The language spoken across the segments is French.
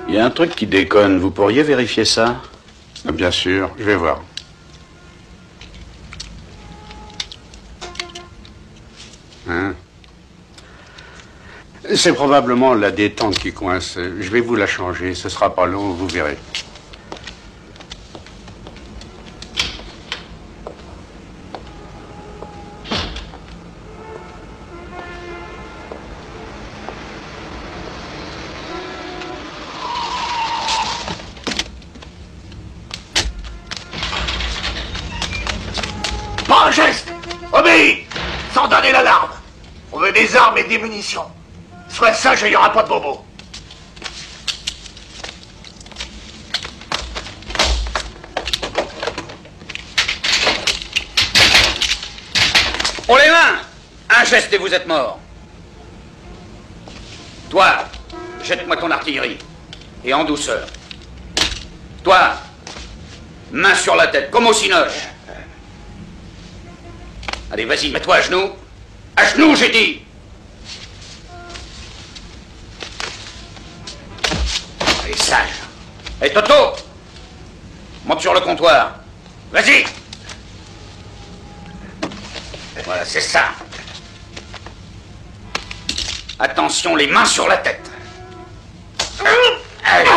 Il y a un truc qui déconne. Vous pourriez vérifier ça? Bien sûr, je vais voir. Hein? C'est probablement la détente qui coince. Je vais vous la changer. Ce sera pas long, vous verrez. Pas un geste! Obéis! Sans donner l'alarme! On veut des armes et des munitions. Sois sage et il n'y aura pas de bobo. Pour les mains! Un geste et vous êtes mort. Toi, jette-moi ton artillerie. Et en douceur. Toi, main sur la tête, comme au cinoche. Allez, vas-y, mets-toi à genoux. À genoux, j'ai dit. Allez, sage. Hé, Toto, monte sur le comptoir. Vas-y. Voilà, c'est ça. Attention, les mains sur la tête. Allez.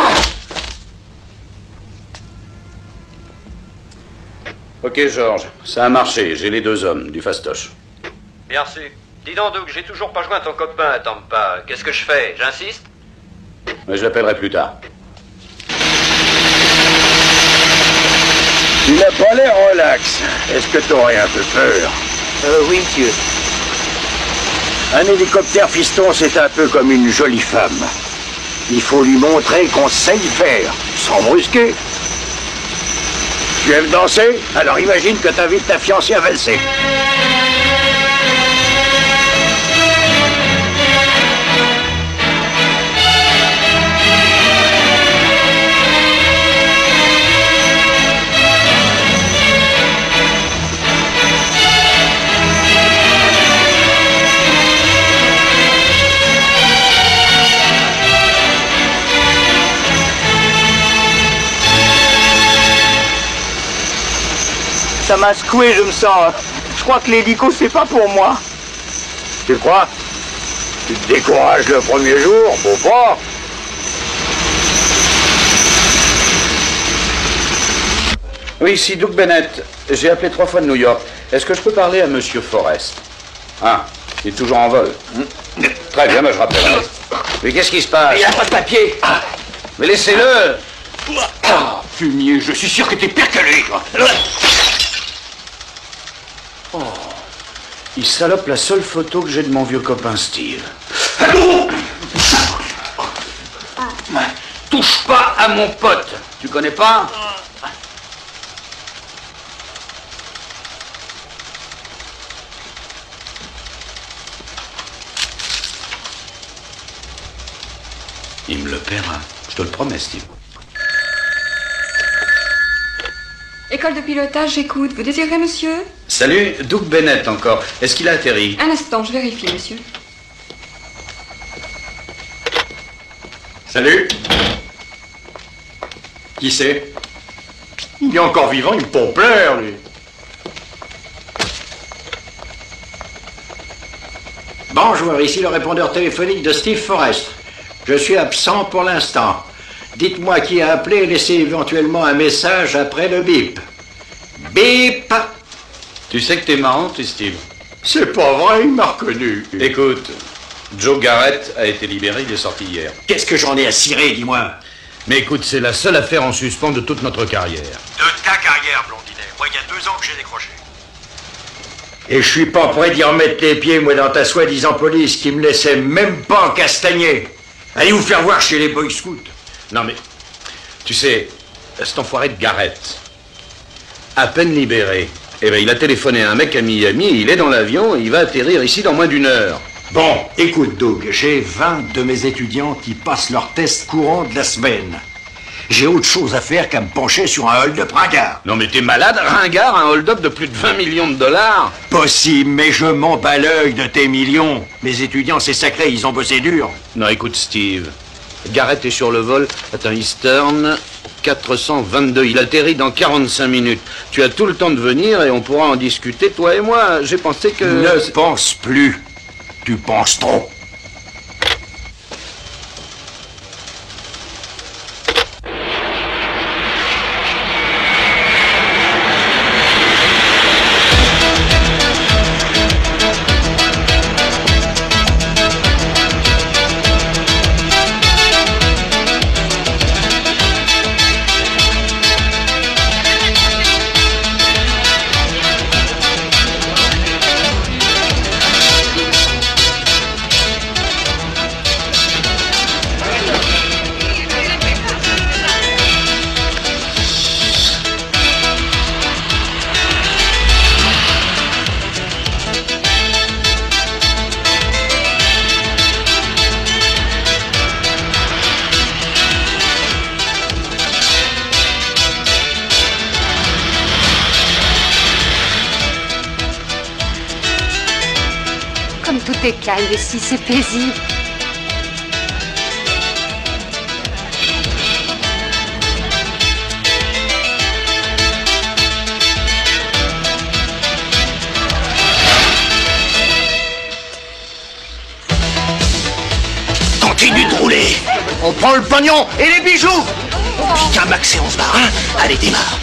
Ok, Georges, ça a marché. J'ai les 2 hommes, du fastoche. Bien reçu. Dis donc, Doug, j'ai toujours pas joint ton copain à Tampa. Qu'est-ce que je fais? J'insiste? Mais je l'appellerai plus tard. Tu n'as pas l'air relax. Est-ce que t'aurais un peu peur? Oui, monsieur. Un hélicoptère fiston, c'est un peu comme une jolie femme. Il faut lui montrer qu'on sait y faire, sans brusquer. Tu aimes danser? Alors imagine que t'invites ta fiancée à valser. Ça m'a secoué, je me sens. Je crois que l'hélico, c'est pas pour moi. Tu crois? Tu te décourages le premier jour, faut pas? Oui, ici Doug Bennett. J'ai appelé 3 fois de New York. Est-ce que je peux parler à Monsieur Forrest? Ah, il est toujours en vol. Très bien, ben je rappellerai. Mais qu'est-ce qui se passe? Il n'y a pas de papier. Mais laissez-le. Ah, fumier, je suis sûr que t'es pire que lui. Oh, il salope la seule photo que j'ai de mon vieux copain Steve. Touche pas à mon pote. Tu connais pas? Il me le paiera. Je te le promets, Steve. École de pilotage, j'écoute. Vous désirez, monsieur? Salut, Doug Bennett encore. Est-ce qu'il a atterri? Un instant, je vérifie, monsieur. Salut. Qui c'est? Il est encore vivant, il me pompe l'air, lui. Bonjour, ici le répondeur téléphonique de Steve Forrest. Je suis absent pour l'instant. Dites-moi qui a appelé et laissez éventuellement un message après le bip. Bip! Tu sais que t'es marrant, tu, Steve? C'est pas vrai, il m'a reconnu. Écoute, Joe Garrett a été libéré, il est sorti hier. Qu'est-ce que j'en ai à cirer, dis-moi? Mais écoute, c'est la seule affaire en suspens de toute notre carrière. De ta carrière, Blondinet. Moi, il y a 2 ans que j'ai décroché. Et je suis pas prêt d'y remettre les pieds, moi, dans ta soi-disant police qui me laissait même pas castagner. Allez vous faire voir chez les Boy Scouts. Non mais, tu sais, cet enfoiré de Garrett, à peine libéré, eh ben il a téléphoné à un mec à Miami, il est dans l'avion et il va atterrir ici dans moins d'1 heure. Bon, écoute, Doug, j'ai 20 de mes étudiants qui passent leur test courant de la semaine. J'ai autre chose à faire qu'à me pencher sur un hold-up ringard. Non mais t'es malade, ringard, un hold-up de plus de 20 millions de dollars? Possible, mais je m'en bats l'œil de tes millions. Mes étudiants, c'est sacré, ils ont bossé dur. Non, écoute, Steve, Garrett est sur le vol. Attends, Eastern 422. Il atterrit dans 45 minutes. Tu as tout le temps de venir et on pourra en discuter, toi et moi. J'ai pensé que... Ne pense plus. Tu penses trop. C'est calme ici, c'est paisible. Continue de rouler. On prend le pognon et les bijoux. On pique un max et on se barre, hein? Allez, démarre.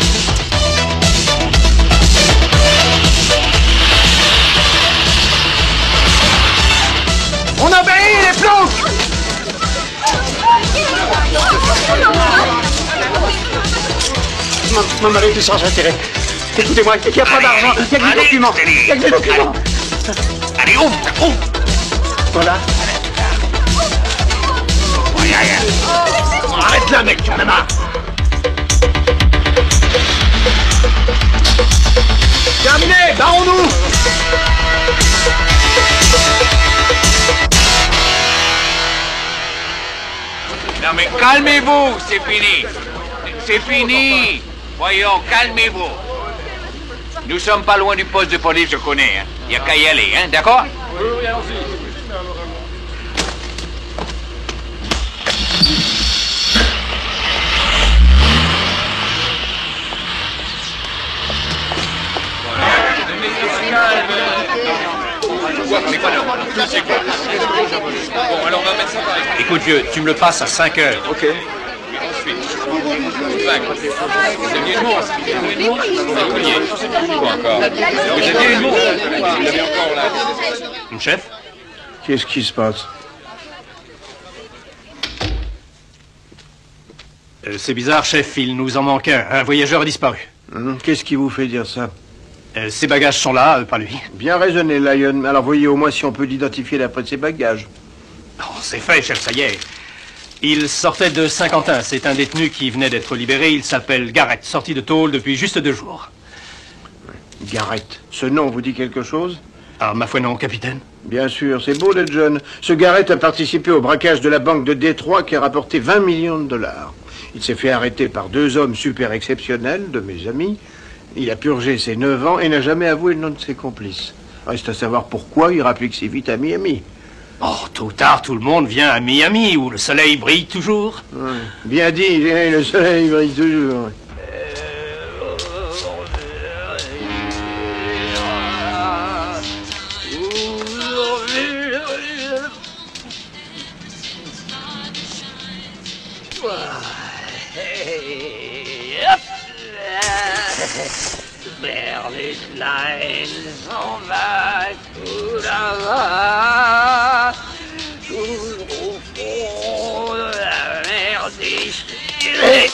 On obéit les planques. Mon mari est sans intérêt. Écoutez-moi, il n'y a pas d'argent, il y a que des documents. Il y a que des documents. Allez, ouvre. Voilà. Arrête là, mec, tu en as marre. Terminé, barrons-nous. Non mais calmez-vous, c'est fini. C'est fini. Voyons, calmez-vous. Nous sommes pas loin du poste de police, je connais. Hein. Il n'y a qu'à y aller, hein, d'accord? Oui, allons-y. Bon, alors on va mettre ça par exemple. Écoute, vieux, tu me le passes à 5 heures. Ok. Ensuite, vous aviez une montre. Quoi encore? Vous aviez une montre. Vous l'avez encore là. Une chef? Qu'est-ce qui se passe? C'est bizarre, chef, il nous en manque un. Un voyageur a disparu. Qu'est-ce qui vous fait dire ça? Ses bagages sont là, pas lui. Bien raisonné, Lion. Alors voyez au moins si on peut l'identifier d'après ses bagages. Oh, c'est fait, chef, ça y est. Il sortait de Saint-Quentin. C'est un détenu qui venait d'être libéré. Il s'appelle Garrett, sorti de tôle depuis juste 2 jours. Garrett. Ce nom vous dit quelque chose? Ah, ma foi non, capitaine. Bien sûr, c'est beau d'être jeune. Ce Garrett a participé au braquage de la banque de Détroit qui a rapporté 20 millions de dollars. Il s'est fait arrêter par 2 hommes super exceptionnels, de mes amis. Il a purgé ses 9 ans et n'a jamais avoué le nom de ses complices. Reste à savoir pourquoi il rapplique si vite à Miami. Oh, tôt ou tard, tout le monde vient à Miami, où le soleil brille toujours. Ouais. Bien dit, le soleil brille toujours. Berlitlein s'en va tout là-bas, tout au fond de la mer déchirée.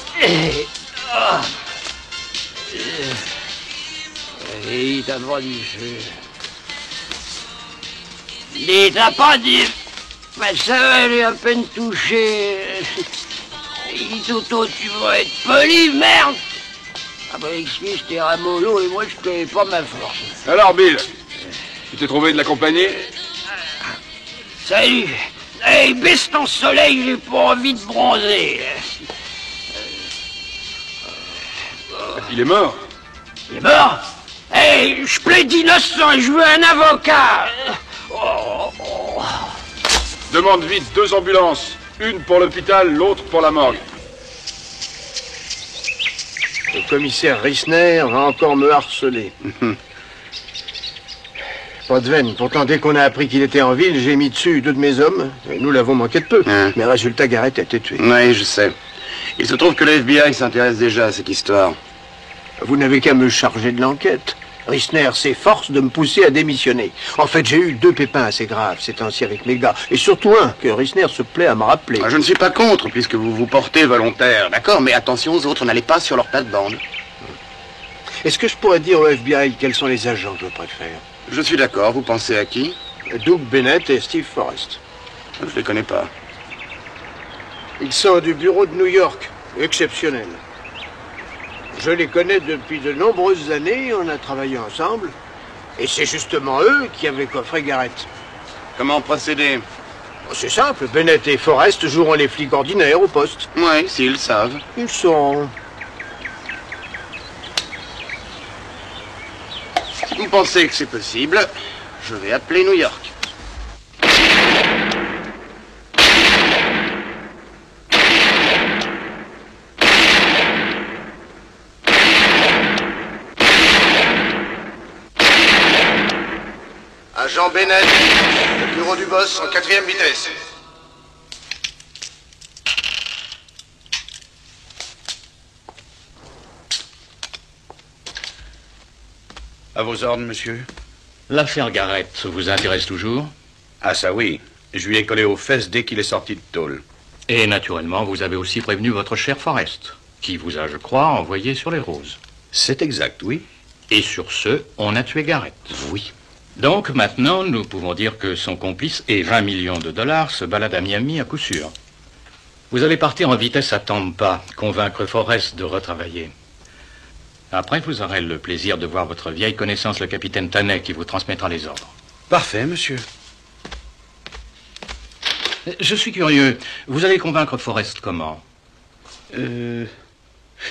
Il t'a pas dit il t'a pas dit. Mais ça va, elle est à peine touchée. Il dit Toto, tu vas être poli, merde. Ah bah excuse, t'es ramollo et moi je connais pas ma force. Alors Bill, tu t'es trouvé de la compagnie? Salut. Hey, baisse ton soleil, j'ai pas envie de bronzer. Il est mort. Il est mort? Hey, je plaide innocent, je veux un avocat. Demande vite 2 ambulances. Une pour l'hôpital, l'autre pour la morgue. Le commissaire Rissner va encore me harceler. Pas de veine. Pourtant, dès qu'on a appris qu'il était en ville, j'ai mis dessus 2 de mes hommes. Et nous l'avons manqué de peu. Mais résultat, Garrett a été tué. Oui, je sais. Il se trouve que le FBI s'intéresse déjà à cette histoire. Vous n'avez qu'à me charger de l'enquête. Rissner s'efforce de me pousser à démissionner. En fait, j'ai eu 2 pépins assez graves ces temps-ci avec mes gars. Et surtout un que Rissner se plaît à me rappeler. Je ne suis pas contre, puisque vous vous portez volontaire. D'accord, mais attention aux autres, n'allez pas sur leur plate-bande. Est-ce que je pourrais dire au FBI quels sont les agents que je préfère? Je suis d'accord. Vous pensez à qui? Doug Bennett et Steve Forrest. Je ne les connais pas. Ils sont du bureau de New York. Exceptionnels. Je les connais depuis de nombreuses années, on a travaillé ensemble. Et c'est justement eux qui avaient coffré Garrett. Comment procéder? C'est simple, Bennett et Forrest joueront les flics ordinaires au poste. Oui, s'ils savent. Ils sont... Si vous pensez que c'est possible, je vais appeler New York. Agent Bennett, le bureau du boss en 4e vitesse. À vos ordres, monsieur. L'affaire Garrett vous intéresse toujours? Ah ça oui. Je lui ai collé aux fesses dès qu'il est sorti de tôle. Et naturellement, vous avez aussi prévenu votre cher Forrest, qui vous a, je crois, envoyé sur les roses. C'est exact, oui. Et sur ce, on a tué Garrett. Oui. Donc maintenant, nous pouvons dire que son complice et 20 millions de dollars se baladent à Miami à coup sûr. Vous allez partir en vitesse à Tampa, convaincre Forrest de retravailler. Après, vous aurez le plaisir de voir votre vieille connaissance, le capitaine Tanet, qui vous transmettra les ordres. Parfait, monsieur. Je suis curieux. Vous allez convaincre Forrest comment?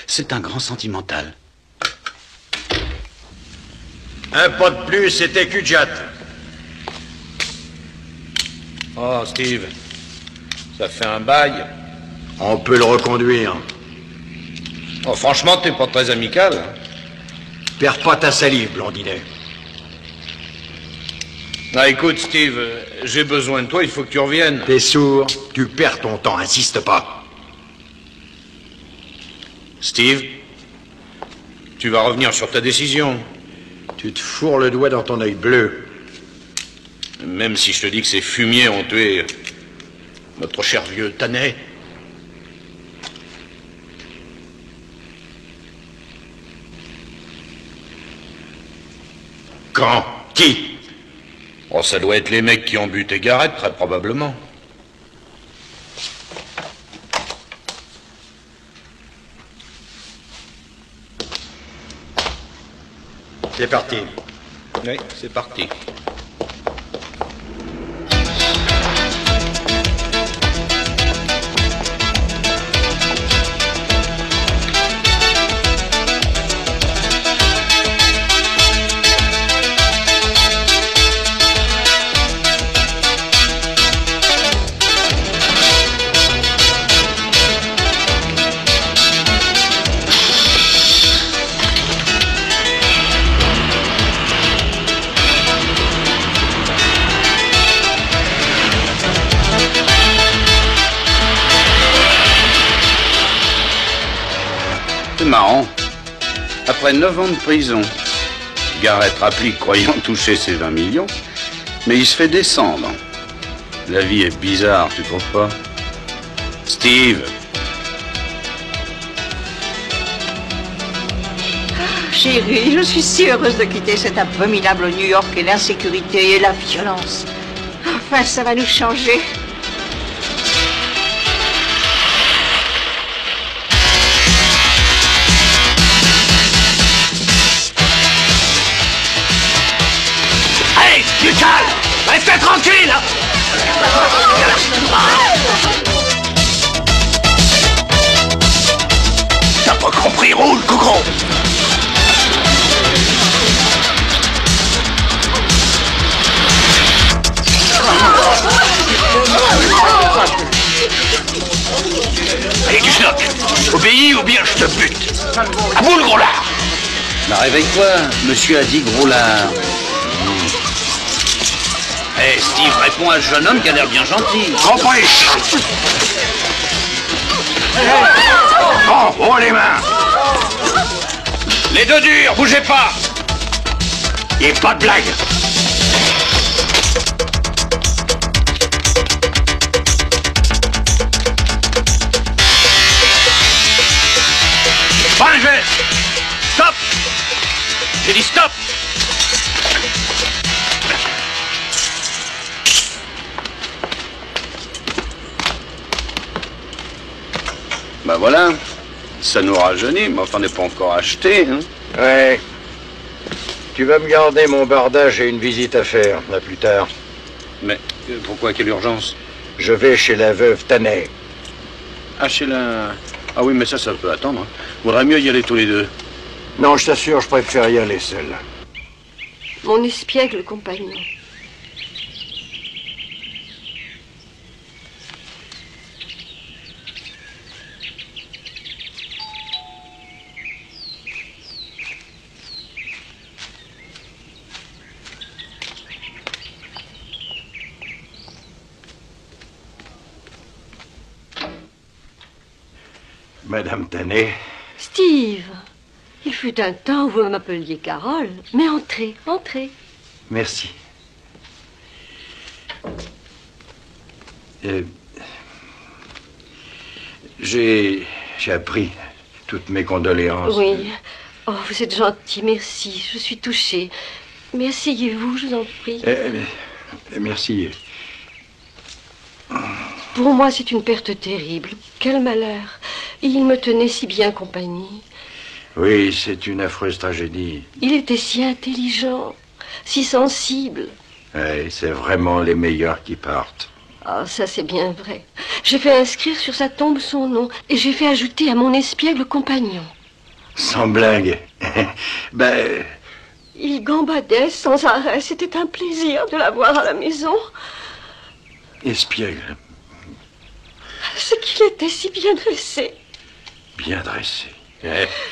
C'est un grand sentimental. Un pas de plus, c'était Cujat. Oh, Steve, ça fait un bail. On peut le reconduire. Oh, franchement, t'es pas très amical. Perds pas ta salive, Blondinet. Ah, écoute, Steve, j'ai besoin de toi, il faut que tu reviennes. T'es sourd, tu perds ton temps, insiste pas. Steve, tu vas revenir sur ta décision. Tu te fourres le doigt dans ton œil bleu. Même si je te dis que ces fumiers ont tué notre cher vieux Tanet. Quand? Qui? Oh, ça doit être les mecs qui ont buté Garrett, très probablement. C'est parti. Oui, c'est parti. C'est marrant. Après 9 ans de prison, Garrett rapplique croyant toucher ses 20 millions, mais il se fait descendre. La vie est bizarre, tu trouves pas? Steve. Chérie, je suis si heureuse de quitter cet abominable New York et l'insécurité et la violence. Enfin, ça va nous changer. Hey, du calme! Restez tranquille! T'as pas compris, roule, coucou! bloc. Obéis ou bien je te bute. À vous le gros lard. Bah, réveille-toi, monsieur a dit gros lard. Eh, Steve, réponds à ce jeune homme qui a l'air bien gentil. Compris. Bon, haut les mains. Les deux durs, bougez pas. Et pas de blague. Pas un geste. Stop. J'ai dit stop. Bah voilà, ça nous rajeunit, mais enfin on n'est pas encore acheté, hein. Ouais. Tu vas me garder mon bardage, j'ai une visite à faire, à plus tard. Mais pourquoi, quelle urgence? Je vais chez la veuve Tanet. Ah, chez la... Ah oui, mais ça peut attendre. Hein. Vaudrait mieux y aller tous les deux. Non, je t'assure, je préfère y aller seul. Mon espiègle compagnon. Madame Tanet. Steve, il fut un temps où vous m'appeliez Carole. Mais entrez, entrez. Merci. J'ai appris toutes mes condoléances. Oui. Oh, vous êtes gentil, merci. Je suis touchée. Mais asseyez-vous, je vous en prie. Merci. Pour moi, c'est une perte terrible. Quel malheur. Il me tenait si bien compagnie. Oui, c'est une affreuse tragédie. Il était si intelligent, si sensible. Oui, c'est vraiment les meilleurs qui partent. Ah, ça c'est bien vrai. J'ai fait inscrire sur sa tombe son nom et j'ai fait ajouter à mon espiègle compagnon. Sans blague. Il gambadait sans arrêt. C'était un plaisir de l'avoir à la maison. Espiègle. C'est qu'il était si bien dressé. Bien dressé.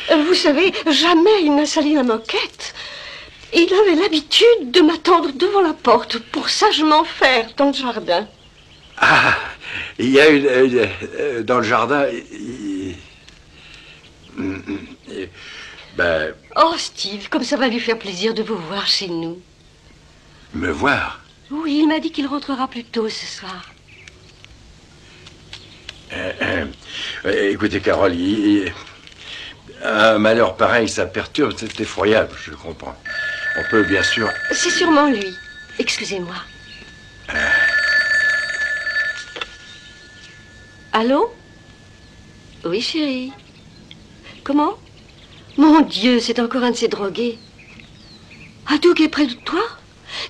Vous savez, jamais il n'a sali la moquette. Il avait l'habitude de m'attendre devant la porte pour sagement faire dans le jardin. Ah, il y a une... dans le jardin... Oh, Steve, comme ça va lui faire plaisir de vous voir chez nous. Me voir? Oui, il m'a dit qu'il rentrera plus tôt ce soir. Écoutez, Carole, un malheur pareil, ça perturbe, c'est effroyable, je comprends. On peut bien sûr... C'est sûrement lui. Excusez-moi. Allô? Oui, chérie. Comment? Mon Dieu, c'est encore un de ces drogués. Ah, Doug est près de toi?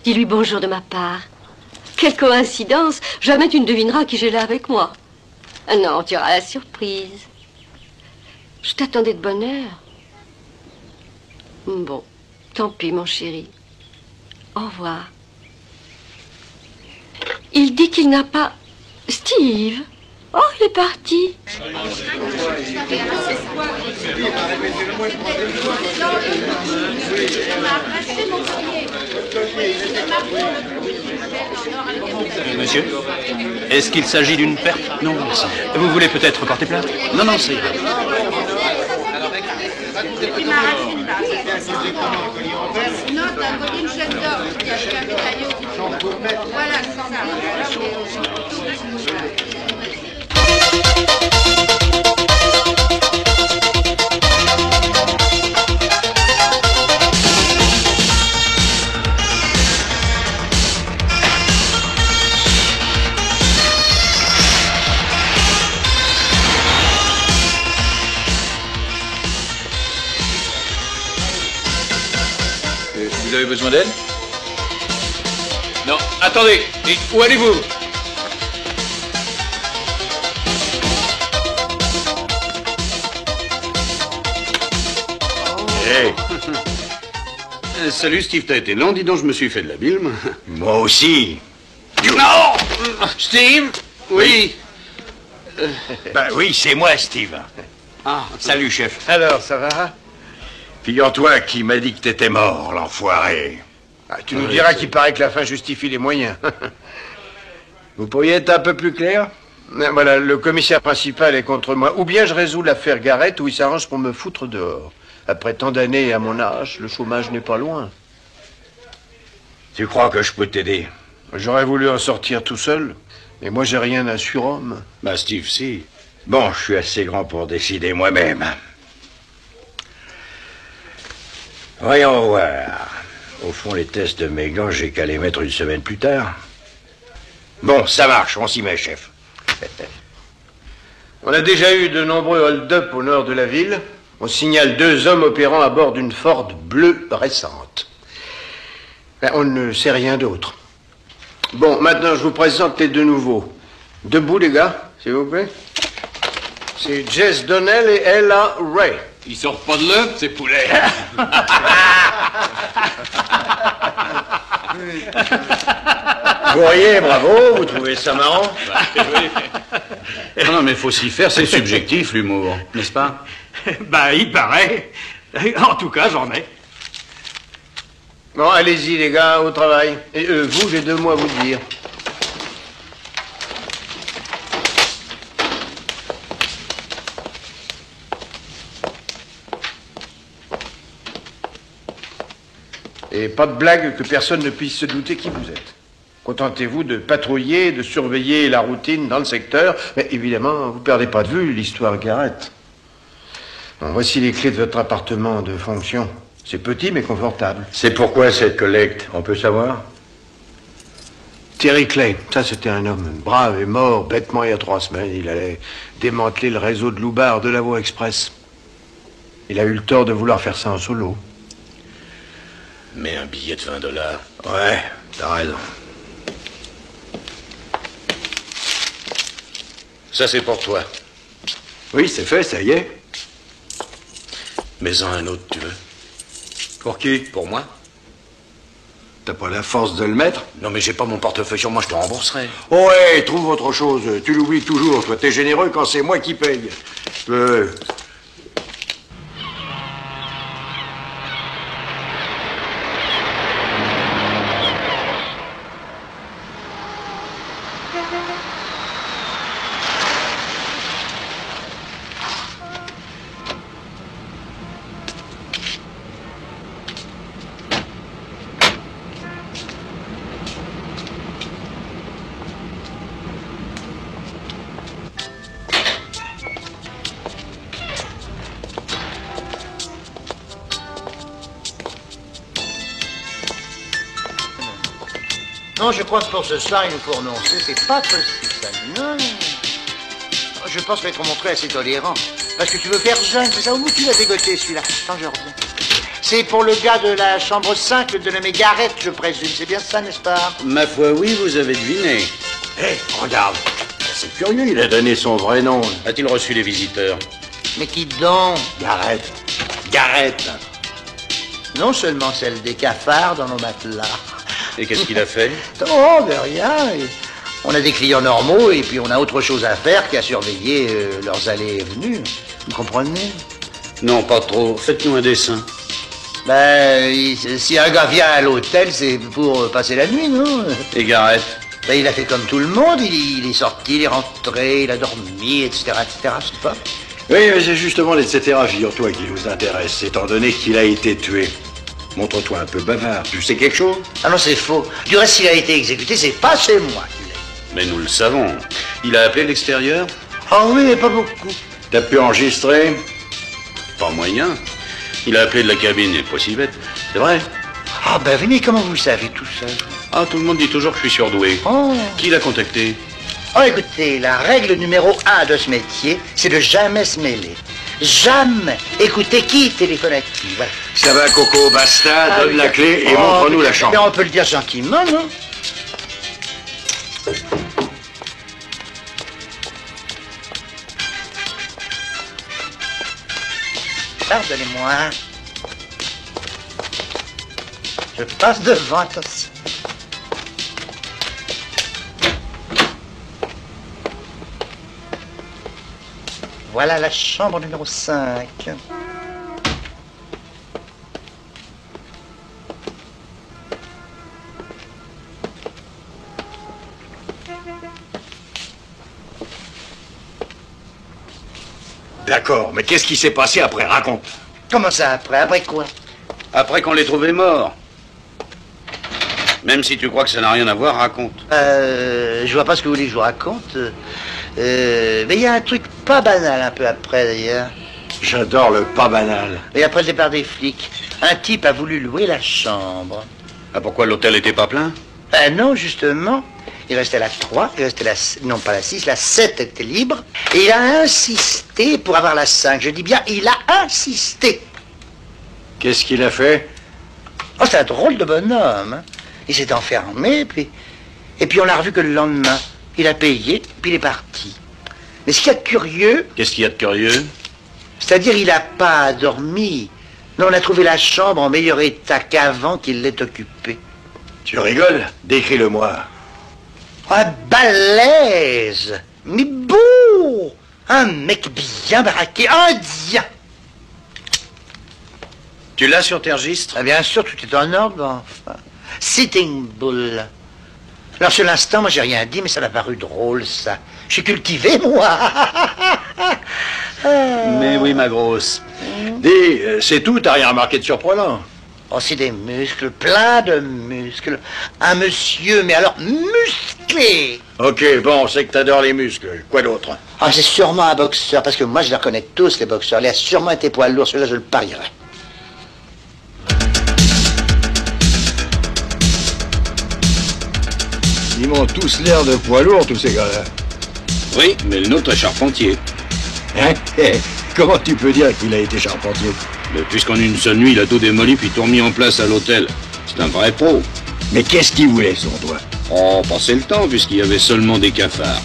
Dis-lui bonjour de ma part. Quelle coïncidence. Jamais tu ne devineras qui j'ai là avec moi. Ah non, tu auras la surprise. Je t'attendais de bonne heure. Bon, tant pis, mon chéri. Au revoir. Il dit qu'il n'a pas... Steve? Oh, il est parti. Monsieur, est-ce qu'il s'agit d'une perte? Non, merci. Vous voulez peut-être porter plainte? Non, non, c'est... Voilà, c'est ça. Vous avez besoin d'aide? Non, attendez. Et où allez-vous? Hey. Salut Steve, t'as été long, dis donc, je me suis fait de la bile. Moi aussi. Non! Steve? Oui. Ben oui, c'est moi, Steve. Ah. Salut, chef. Alors, ça va? Figure-toi qu'il m'a dit que t'étais mort, l'enfoiré. Ah, tu nous diras qu'il paraît que la fin justifie les moyens. Vous pourriez être un peu plus clair? Voilà, le commissaire principal est contre moi. Ou bien je résous l'affaire Garrett, ou il s'arrange pour me foutre dehors. Après tant d'années et à mon âge, le chômage n'est pas loin. Tu crois que je peux t'aider? J'aurais voulu en sortir tout seul, mais moi j'ai rien à surhomme. Bah, Steve, si. Bon, je suis assez grand pour décider moi-même. Voyons voir. Au fond, les tests de mes gants, j'ai qu'à les mettre une semaine plus tard. Bon, ça marche, on s'y met, chef. On a déjà eu de nombreux hold-up au nord de la ville. On signale 2 hommes opérant à bord d'une Ford bleue récente. On ne sait rien d'autre. Bon, maintenant, je vous présente les 2 nouveaux. Debout, les gars, s'il vous plaît. C'est Jess Donnell et Ella Ray. Ils sortent pas de l'œuf, ces poulets. Vous voyez, bravo, vous trouvez ça marrant? Non, mais faut s'y faire, c'est subjectif, l'humour, n'est-ce pas? Ben, il paraît. En tout cas, j'en ai. Bon, allez-y, les gars, au travail. Et vous, j'ai 2 mots à vous dire. Et pas de blague que personne ne puisse se douter qui vous êtes. Contentez-vous de patrouiller, de surveiller la routine dans le secteur. Mais évidemment, vous ne perdez pas de vue l'histoire Garrett. Bon, voici les clés de votre appartement de fonction. C'est petit mais confortable. C'est pourquoi cette collecte, on peut savoir? Terry Clay, ça c'était un homme brave et mort bêtement il y a 3 semaines. Il allait démanteler le réseau de loupards de la Voie Express. Il a eu le tort de vouloir faire ça en solo. Mais un billet de $20. Ouais, t'as raison. Ça, c'est pour toi. Oui, c'est fait, ça y est. Mets-en un autre, tu veux? Pour qui? Pour moi? T'as pas la force de le mettre? Non, mais j'ai pas mon portefeuille sur moi, je te rembourserai. Ouais, trouve autre chose. Tu l'oublies toujours. Toi, t'es généreux quand c'est moi qui paye. Non, je crois que pour ce soir, il nous faut renoncer. C'est pas possible, ça. Non. Je pense être montré assez tolérant. Parce que tu veux faire jeune, c'est ça? Où tu l'as dégoté, celui-là? Attends, je reviens. C'est pour le gars de la chambre 5, le dénommé Garrett, je présume. C'est bien ça, n'est-ce pas? Ma foi, oui, vous avez deviné. Hé, regarde. C'est curieux, il a donné son vrai nom. A-t-il reçu les visiteurs? Mais qui donc? Garrett. Garrett. Non seulement celle des cafards dans nos matelas. Et qu'est-ce qu'il a fait? Oh, de rien. On a des clients normaux et puis on a autre chose à faire qu'à surveiller leurs allées et venues. Vous comprenez? Non, pas trop. Faites-nous un dessin. Ben, si un gars vient à l'hôtel, c'est pour passer la nuit, non? Et Garrett? Ben, il a fait comme tout le monde. Il est sorti, il est rentré, il a dormi, etc., etc., c'est pas? Oui, mais c'est justement l'etc. Figure-toi qui nous intéresse, étant donné qu'il a été tué. Montre-toi un peu bavard. Tu sais quelque chose? Ah non, c'est faux. Du reste, s'il a été exécuté, c'est pas chez moi qu'il est. Mais nous le savons. Il a appelé l'extérieur? Ah oui, mais pas beaucoup. T'as pu enregistrer? Pas moyen. Il a appelé de la cabine, il est pas si bête. C'est vrai? Ah ben venez, comment vous le savez tout ça? Ah, tout le monde dit toujours que je suis surdoué. Oh. Qui l'a contacté? Oh, écoutez, la règle numéro 1 de ce métier, c'est de jamais se mêler. Jamais. Écoutez qui téléphone à qui. Voilà. Ça va, Coco, basta, donne la clé et montre-nous la chambre. Mais on peut le dire gentiment, non? Pardonnez-moi. Je passe devant, attention. voilà la chambre numéro 5. D'accord, mais qu'est-ce qui s'est passé après? Raconte. Comment ça après? Après quoi? Après qu'on l'ait trouvé mort. Même si tu crois que ça n'a rien à voir, raconte. Je vois pas ce que vous voulez que je vous raconte. Mais il y a un truc pas banal un peu après d'ailleurs. J'adore le pas banal. Et après le départ des flics, un type a voulu louer la chambre. Ah, pourquoi l'hôtel était pas plein? Non, justement. Il restait la 3, il restait la... Non, pas la 6, la 7 était libre. Et il a insisté pour avoir la 5. Je dis bien, il a insisté. Qu'est-ce qu'il a fait? Oh, c'est un drôle de bonhomme. Hein. Il s'est enfermé, et puis on l'a revu que le lendemain. Il a payé, puis il est parti. Mais ce qu'il y a de curieux... Qu'est-ce qu'il y a de curieux? C'est-à-dire, il n'a pas dormi. Non, on a trouvé la chambre en meilleur état qu'avant qu'il l'ait occupée. Tu rigoles? Décris-le-moi. Un balèze, mais beau, un mec bien baraqué, indien. Tu l'as sur tes registres? Ah, bien sûr, tout est en ordre, enfin. Sitting Bull. Alors, sur l'instant, moi, j'ai rien dit, mais ça m'a paru drôle, ça. Je suis cultivé, moi. Mais oui, ma grosse. Dis, c'est tout, t'as rien remarqué de surprenant? Oh, c'est des muscles, plein de muscles. Un monsieur, mais alors musclé. Ok, bon, on sait que t'adores les muscles. Quoi d'autre? Ah, c'est sûrement un boxeur, parce que moi, je les reconnais tous, les boxeurs. Il a sûrement été poids lourd, celui-là, je le parierais. Ils m'ont tous l'air de poids lourd, tous ces gars-là. Oui, mais le nôtre est charpentier. Hein? Comment tu peux dire qu'il a été charpentier? Mais puisqu'en une seule nuit, il a tout démoli puis tout remis en place à l'hôtel. C'est un vrai pro. Mais qu'est-ce qu'il voulait, son doigt? Oh, passer le temps, puisqu'il y avait seulement des cafards.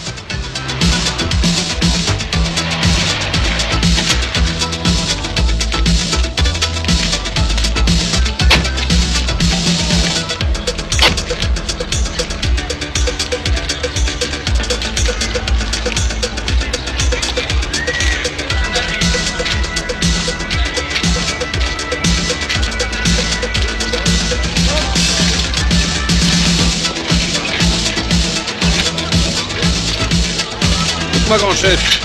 Dites-moi, grand chef,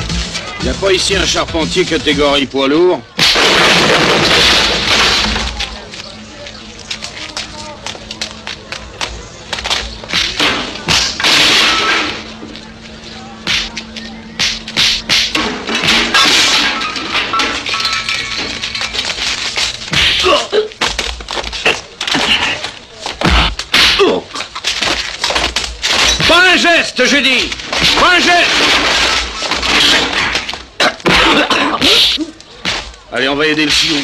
il n'y a pas ici un charpentier catégorie poids lourd? Pas un geste, je dis! Pas un geste! Allez, on va aider le fion.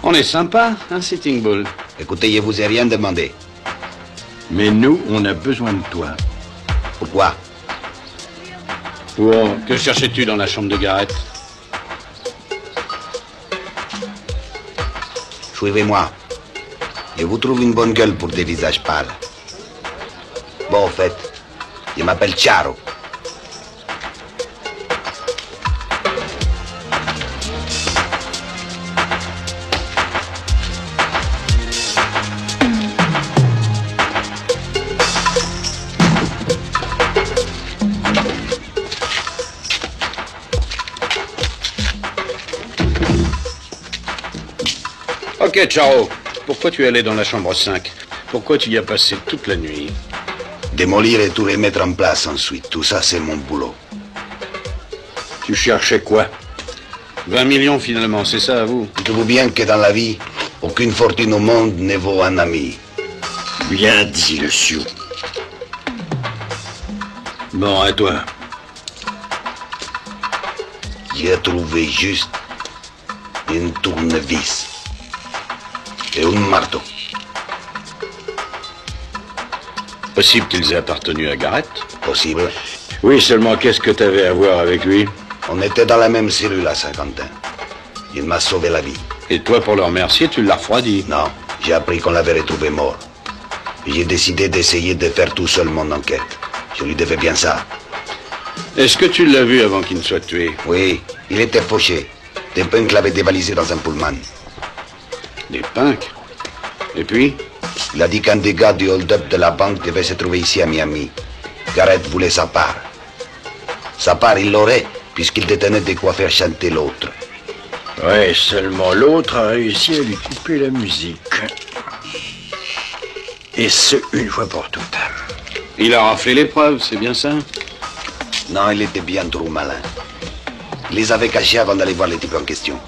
On est sympa, hein, Sitting Bull? Écoutez, je vous ai rien demandé. Mais nous, on a besoin de toi. Pourquoi? Que cherchais-tu dans la chambre de Garrett? Suivez-moi. Je vous trouve une bonne gueule pour des visages pâles. Bon, en fait, je m'appelle Charo. Ok, Charo. Pourquoi tu es allé dans la chambre 5? Pourquoi tu y as passé toute la nuit? Démolir et tout remettre en place ensuite. Tout ça, c'est mon boulot. Tu cherchais quoi? 20 millions, finalement, c'est ça, à vous? Dites-vous bien que dans la vie, aucune fortune au monde ne vaut un ami. Bien dit, le Sioux. Bon, à toi. J'ai trouvé juste une tournevis. et un marteau. Possible qu'ils aient appartenu à Garrett? Possible. Oui, seulement qu'est-ce que t'avais à voir avec lui? On était dans la même cellule à Saint-Quentin. Il m'a sauvé la vie. Et toi, pour le remercier, tu l'as refroidi? Non, j'ai appris qu'on l'avait retrouvé mort. J'ai décidé d'essayer de faire tout seul mon enquête. Je lui devais bien ça. Est-ce que tu l'as vu avant qu'il ne soit tué? Oui, il était fauché. Des punks l'avaient dévalisé dans un pullman. Des punks? Et puis? Il a dit qu'un des gars du hold-up de la banque devait se trouver ici à Miami. Garrett voulait sa part. Sa part, il l'aurait, puisqu'il détenait de quoi faire chanter l'autre. Ouais, seulement l'autre a réussi à lui couper la musique. Et ce, une fois pour toutes. Il a raflé les preuves, c'est bien ça? Non, il était bien trop malin. Il les avait cachés avant d'aller voir les types en question.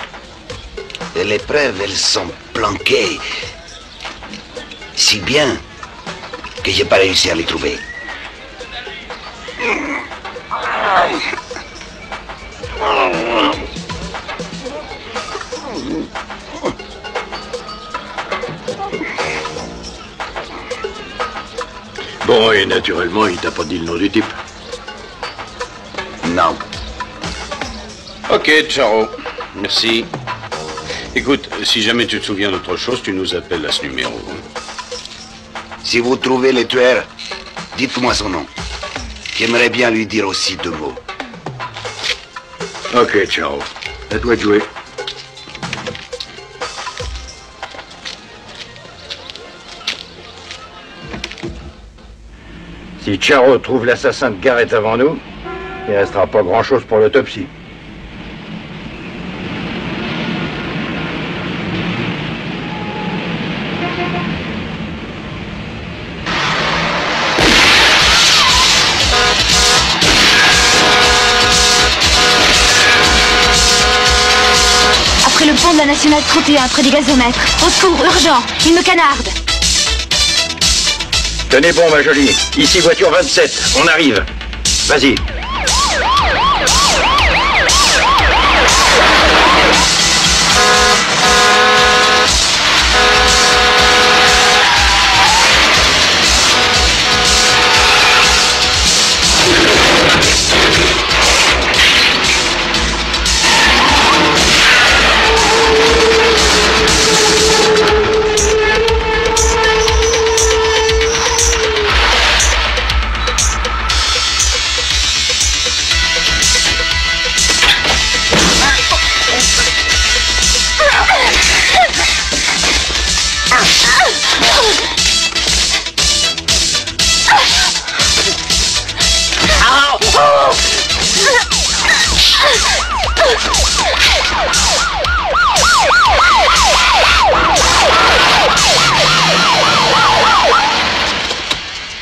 Et les preuves, elles sont planquées. Si bien que j'ai pas réussi à les trouver. Bon, et naturellement, il t'a pas dit le nom du type. Non. Ok, Charo. Merci. Écoute, si jamais tu te souviens d'autre chose, tu nous appelles à ce numéro. Si vous trouvez le tueur, dites-moi son nom. J'aimerais bien lui dire aussi 2 mots. Ok, ciao. À toi de jouer. Si Charo trouve l'assassin de Garrett avant nous, il ne restera pas grand-chose pour l'autopsie. Après le pont de la Nationale 31, près des gazomètres. Au secours, urgent, il me canarde. Tenez bon, ma jolie. Ici, voiture 27. On arrive. Vas-y.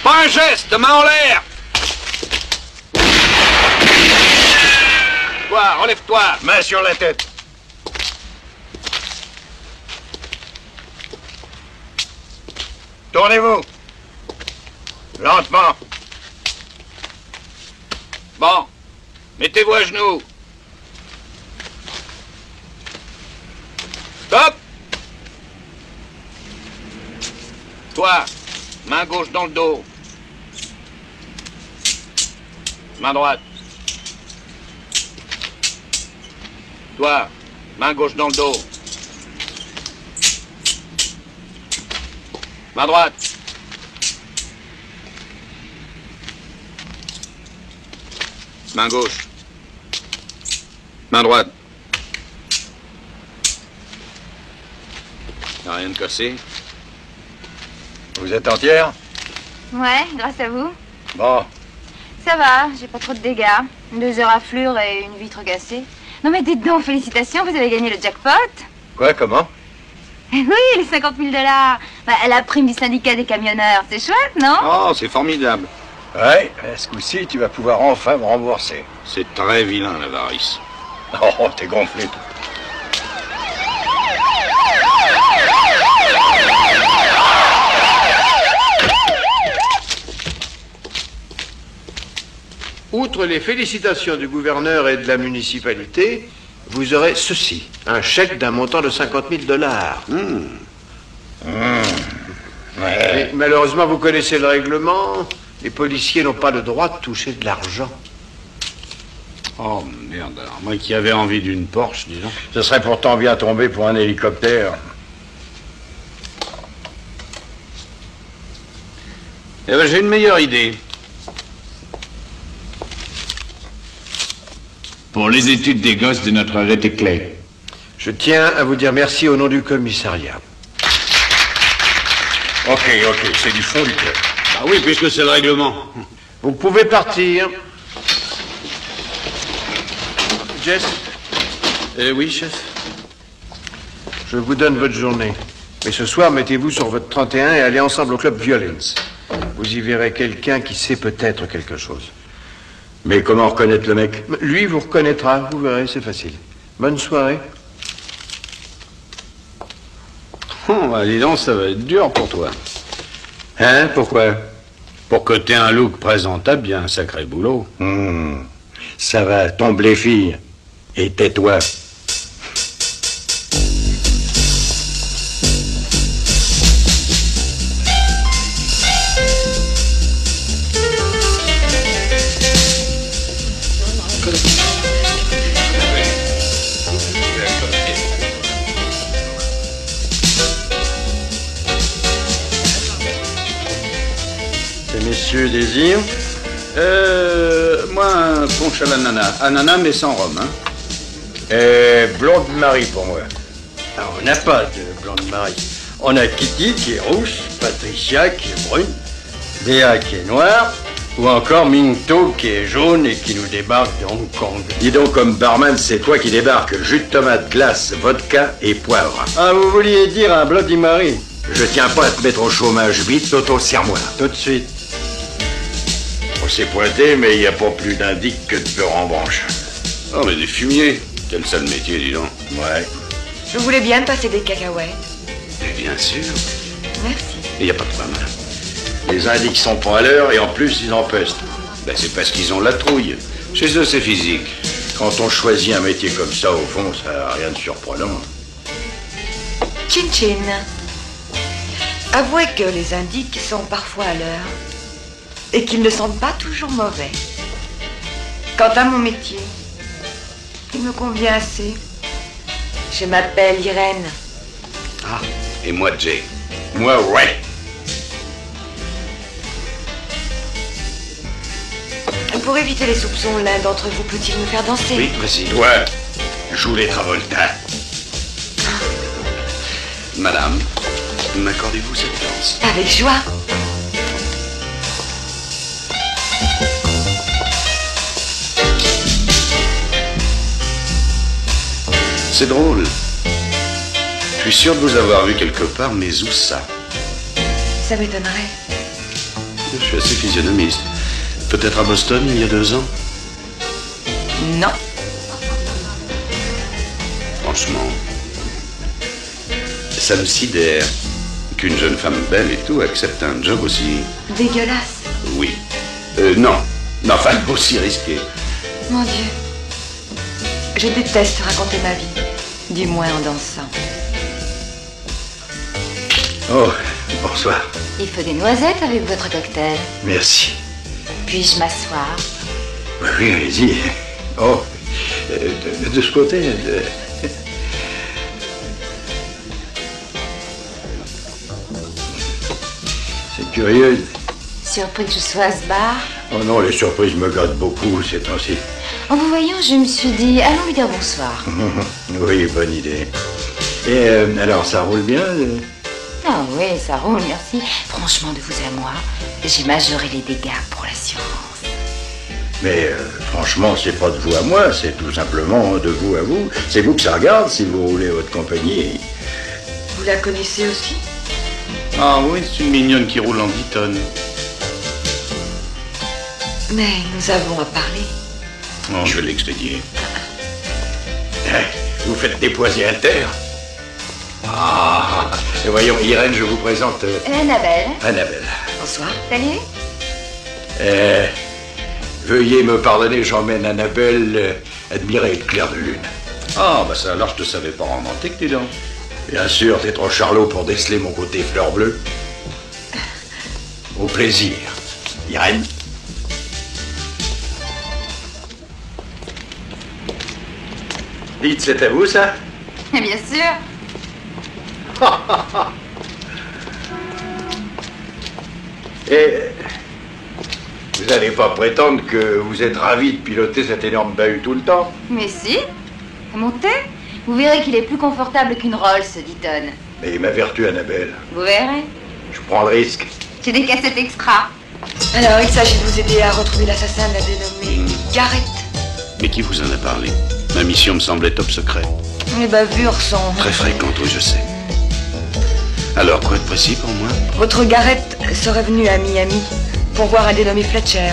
Pas un geste, main en l'air. Toi, relève-toi. Main sur la tête. Tournez-vous. Lentement. Bon, mettez-vous à genoux. Stop. Toi, main gauche dans le dos. Main droite. Toi, main gauche dans le dos. Main droite. Main gauche. Main droite. Y'a rien de cassé. Vous êtes entière? Ouais, grâce à vous. Bon. Ça va, j'ai pas trop de dégâts. 2 heures à flure et une vitre cassée. Non mais dites donc, félicitations, vous avez gagné le jackpot. Quoi, comment? Eh oui, les 50 000 $. Bah, la prime du syndicat des camionneurs, c'est chouette, non? Oh, c'est formidable. Ouais, ce coup-ci, tu vas pouvoir enfin me rembourser. C'est très vilain, l'avarice. Oh, t'es gonflé, toi. Outre les félicitations du gouverneur et de la municipalité, vous aurez ceci, un chèque d'un montant de 50 000 $. Mais malheureusement, vous connaissez le règlement. Les policiers n'ont pas le droit de toucher de l'argent. Oh, merde. Alors, moi qui avais envie d'une Porsche, disons. Ce serait pourtant bien tombé pour un hélicoptère. Eh ben, j'ai une meilleure idée. Pour les études des gosses de notre arrêté clé. Je tiens à vous dire merci au nom du commissariat. Ok, c'est du fond du cœur. Ah oui, puisque c'est le règlement. Vous pouvez partir. Jess? Oui, chef. Je vous donne votre journée. Mais ce soir, mettez-vous sur votre 31 et allez ensemble au club Violence. Vous y verrez quelqu'un qui sait peut-être quelque chose. Mais comment reconnaître le mec? Lui vous reconnaîtra, vous verrez, c'est facile. Bonne soirée. Oh, bah, dis donc, ça va être dur pour toi. Hein? Pourquoi? Pour que t'aies un look présentable, il y a un sacré boulot. Ça va, tombe les filles. Et tais-toi. Ces messieurs désirent? Moi, un punch à l'ananas. Ananas, mais sans rhum, hein. Blonde Marie pour moi. Alors, on n'a pas de blonde Marie. On a Kitty qui est rousse, Patricia qui est brune, Béa qui est noire, ou encore Minto qui est jaune et qui nous débarque de Hong Kong. Dis donc, comme barman, c'est toi qui débarque. Jus de tomate, glace, vodka et poivre. Ah, vous vouliez dire un Bloody Mary? Je tiens pas à te mettre au chômage. Vite, Toto, serre-moi. Tout de suite. On s'est pointé, mais il n'y a pas plus d'indique que de peur en branche. Oh, mais des fumiers. Quel sale métier, dis donc. Ouais. Vous voulez bien me passer des cacahuètes? Mais bien sûr. Merci. Il n'y a pas de problème. Les indiques sont pas à l'heure et en plus, ils empestent. Ben, c'est parce qu'ils ont la trouille. Chez eux, c'est physique. Quand on choisit un métier comme ça, au fond, ça n'a rien de surprenant. Chin chin. Avouez que les indiques sont parfois à l'heure et qu'ils ne sont pas toujours mauvais. Quant à mon métier, il me convient assez. Je m'appelle Irène. Ah, et moi, Jay. Moi, ouais. Pour éviter les soupçons, l'un d'entre vous peut-il me faire danser? Oui, vas-y. Toi, joue les Travolta. Madame, m'accordez-vous cette danse? Avec joie. C'est drôle. Je suis sûr de vous avoir vu quelque part, mais où ça? Ça m'étonnerait. Je suis assez physionomiste. Peut-être à Boston, il y a 2 ans? Non. Franchement, ça me sidère qu'une jeune femme belle et tout accepte un job aussi... Dégueulasse. Oui. Non. Non, enfin, aussi risqué. Mon Dieu. Je déteste raconter ma vie. Du moins en dansant. Oh, bonsoir. Il faut des noisettes avec votre cocktail. Merci. Puis-je m'asseoir? Oui, allez-y. Oh, de ce côté... C'est curieux. Surpris que je sois à ce bar? Oh non, les surprises me gâtent beaucoup ces temps-ci. En vous voyant, je me suis dit, allons lui dire bonsoir. Oui, bonne idée. Et alors, ça roule bien Ah oui, ça roule, merci. Franchement, de vous à moi, j'ai majoré les dégâts pour l'assurance. Mais franchement, c'est pas de vous à moi, c'est tout simplement de vous à vous. C'est vous que ça regarde si vous roulez votre compagnie. Vous la connaissez aussi? Ah oui, c'est une mignonne qui roule en 10 tonnes. Mais nous avons à parler. Oh, je vais l'expédier. Vous faites dépoiser un terre. Ah, et voyons, Irène, je vous présente... Annabelle. Annabelle. Bonsoir. Salut. Veuillez me pardonner, j'emmène Annabelle admirer le clair de lune. Ah, bah ça, alors je te savais pas romantique, dis donc. Bien sûr, t'es trop charlot pour déceler mon côté fleur bleue. Au plaisir. Irène? Dites, c'est à vous, ça? Bien sûr. Et vous n'allez pas prétendre que vous êtes ravi de piloter cet énorme bahut tout le temps? Mais si. Montez. Vous verrez qu'il est plus confortable qu'une Rolls, dit-on. Mais ma vertu, Annabelle. Vous verrez. Je prends le risque. J'ai des cassettes extra. Alors, il s'agit de vous aider à retrouver l'assassin de la dénommée Garrett. Mais qui vous en a parlé? Ma mission me semblait top secret. Les bavures sont... Très fréquentes, oui, je sais. Alors, quoi de précis pour moi? Votre Garrett serait venu à Miami pour voir un dénommé Fletcher.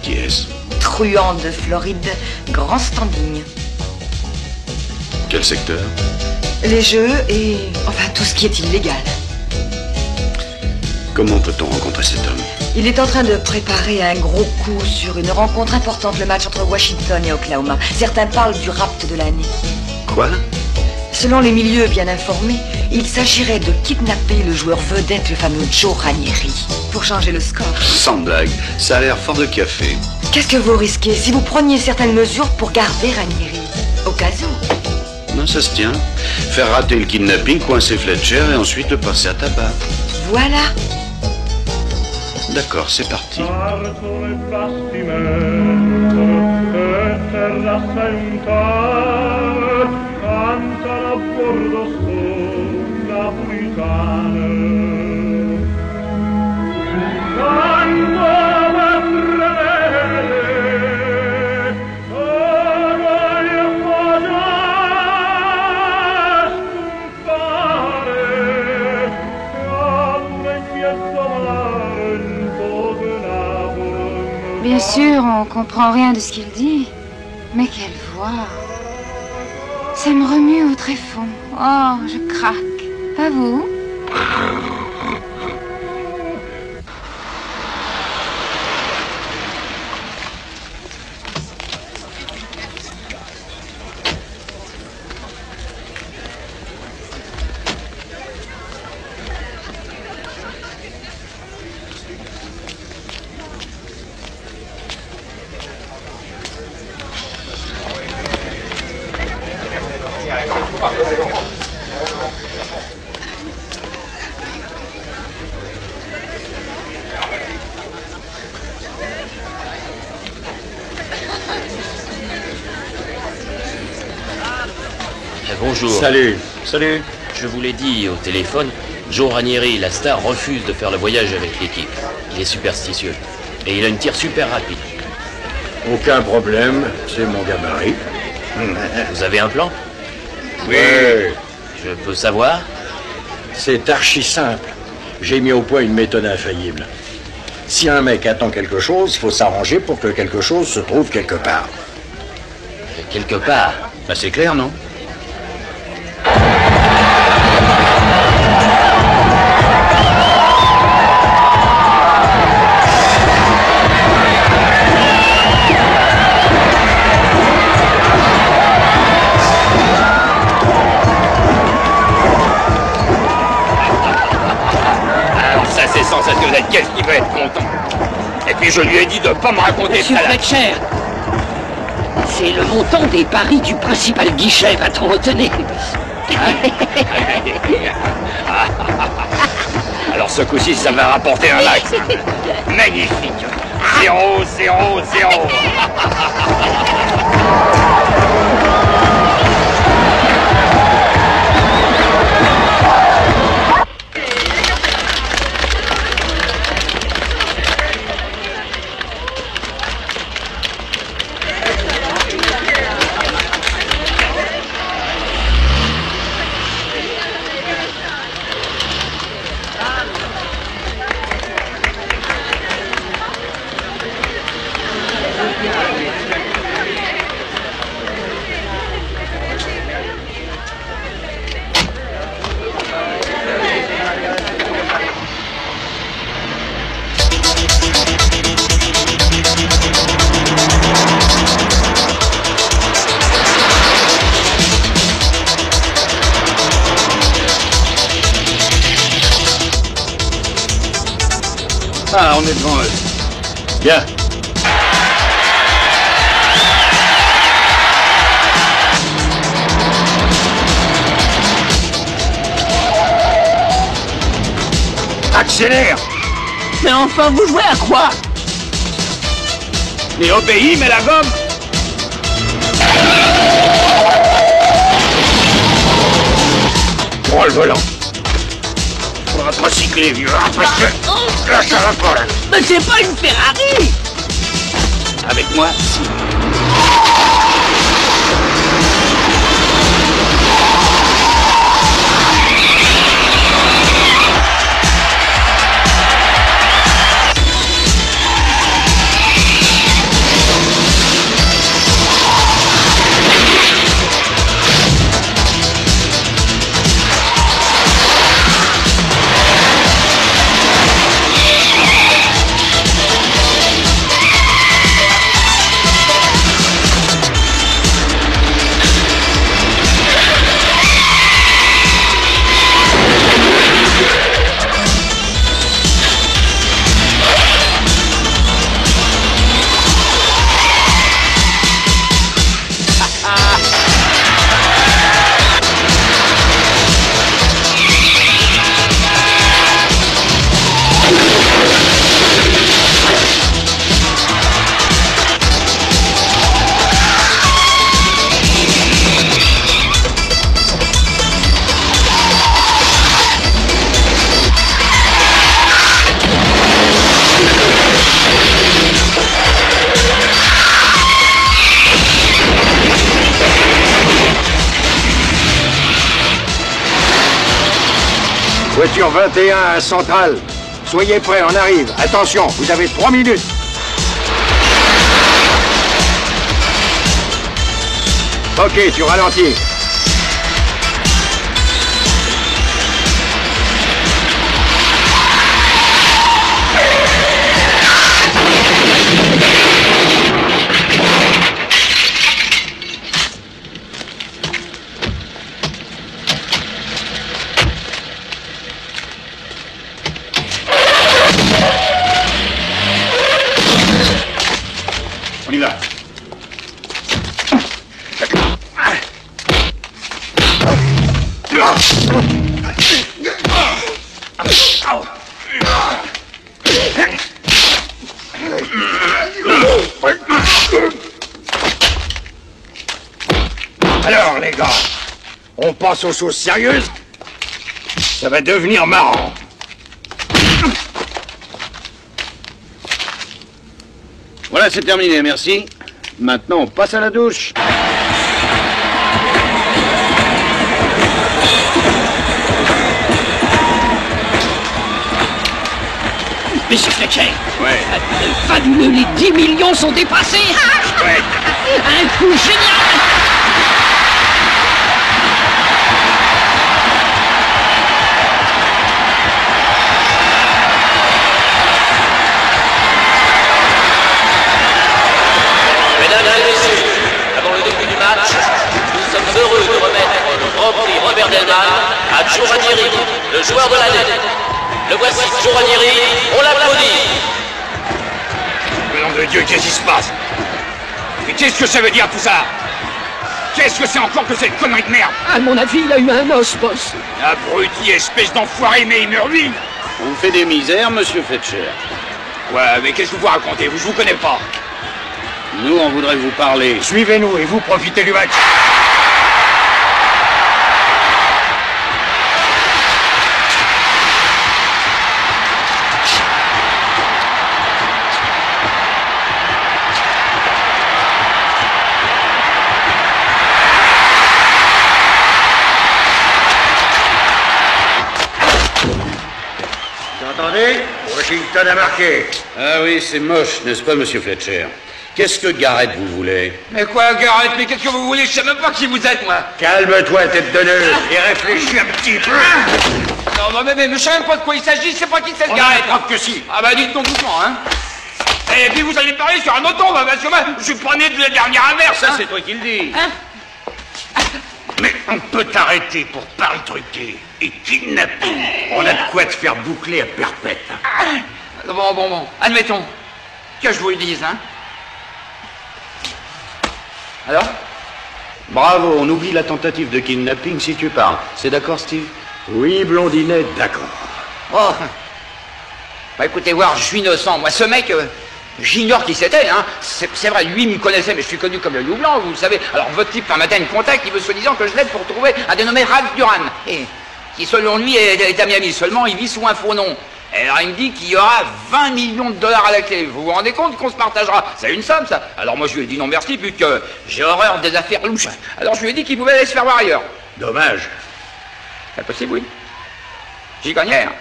Qui est-ce? Truand de Floride, grand standing. Quel secteur? Les jeux et... enfin, tout ce qui est illégal. Comment peut-on rencontrer cet homme? Il est en train de préparer un gros coup sur une rencontre importante, le match entre Washington et Oklahoma. Certains parlent du rapt de l'année. Quoi? Selon les milieux bien informés, il s'agirait de kidnapper le joueur vedette, le fameux Joe Ranieri, pour changer le score. Sans blague, ça a l'air fort de café. Qu'est-ce que vous risquez si vous preniez certaines mesures pour garder Ranieri? Au cas où. Non, ça se tient. Faire rater le kidnapping, coincer Fletcher et ensuite le passer à tabac. Voilà. D'accord, c'est parti. Bien sûr, on comprend rien de ce qu'il dit. Mais quelle voix! Ça me remue au tréfonds. Oh, je craque. Pas vous? Bonjour. Salut. Salut. Je vous l'ai dit au téléphone, Joe Ranieri, la star, refuse de faire le voyage avec l'équipe. Il est superstitieux. Et il a une tire super rapide. Aucun problème, c'est mon gabarit. Vous avez un plan? Oui. Je peux savoir? C'est archi simple. J'ai mis au point une méthode infaillible. Si un mec attend quelque chose, il faut s'arranger pour que quelque chose se trouve quelque part. Quelque part? Bah c'est clair, non? Sensationnel, qu'est-ce qu'il va être content? Et puis je lui ai dit de pas me raconter Monsieur ça. Fletcher, c'est le montant des paris du principal guichet, va-t-on retenir? Alors ce coup-ci, ça va rapporter un max. Magnifique. 0, 0, 0. Ah, on est devant eux. Bien. Accélère! Mais enfin, vous jouez à quoi? Mais obéis, mais la gomme! Prends le volant. On va pas cycler, vieux. Parce que là, ça va pas, là. Mais c'est pas une Ferrari! Avec moi, si. Voiture 21 à Centrale. Soyez prêts, on arrive. Attention, vous avez 3 minutes. Ok, tu ralentis. On y va. Alors, les gars, on passe aux choses sérieuses. Ça va devenir marrant. Voilà, c'est terminé, merci. Maintenant, on passe à la douche. Monsieur Fletcher. Ouais. Fabuleux, les 10 millions sont dépassés. Ouais. Un coup génial. Mesdames et messieurs, avant le début du match, nous sommes heureux de remettre le Grand Prix Robert Delman à Joe Ranieri, le joueur de l'année. Le voici, Joe Ranieri, on l'applaudit. Au nom de Dieu, qu'est-ce qui se passe? Mais qu'est-ce que ça veut dire tout ça? Qu'est-ce que c'est encore que cette connerie de merde? À mon avis, il a eu un os, boss. Abruti, espèce d'enfoiré, mais il meurt lui. On vous fait des misères, monsieur Fletcher. Ouais, mais qu'est-ce que vous racontez? Je vous connais pas. Nous, on voudrait vous parler. Suivez-nous et vous profitez du match. Vous entendez? Washington a marqué. Ah oui, c'est moche, n'est-ce pas, monsieur Fletcher? Qu'est-ce que Garrett vous voulez? Mais quoi, Garrett? Mais qu'est-ce que vous voulez? Je sais même pas qui vous êtes, moi. Calme-toi, tête de nœud, et réfléchis un petit peu. Non, mais je sais même pas de quoi il s'agit. C'est pas qui c'est le On Garrett. a que si. Ah bah dites donc doucement, hein. Et puis vous allez me parler sur un autre ton, parce que moi, je suis pas né de la dernière inverse. Ça, c'est toi qui le dis. Mais on peut t'arrêter pour parle truqué et kidnapper. On a de quoi te faire boucler à perpète. Bon, admettons. Que je vous le dise, hein. Alors? Bravo, on oublie la tentative de kidnapping si tu parles. C'est d'accord, Steve? Oui, Blondinet, d'accord. Oh. Bah écoutez voir, je suis innocent. Moi, ce mec, j'ignore qui c'était, hein. C'est vrai, lui, il me connaissait, mais je suis connu comme le loup blanc, vous le savez. Alors, votre type, un matin, il me contacte, il veut soi-disant que je l'aide pour trouver un dénommé Ralph Duran. Et qui, selon lui, est à Miami. Seulement, il vit sous un faux nom. Et alors, il me dit qu'il y aura 20 millions de dollars à la clé. Vous vous rendez compte qu'on se partagera? C'est une somme, ça. Alors, moi, je lui ai dit non merci, puisque j'ai horreur des affaires louches. Alors, je lui ai dit qu'il pouvait aller se faire voir ailleurs. Dommage. C'est possible, oui. J'y gagnais, hein.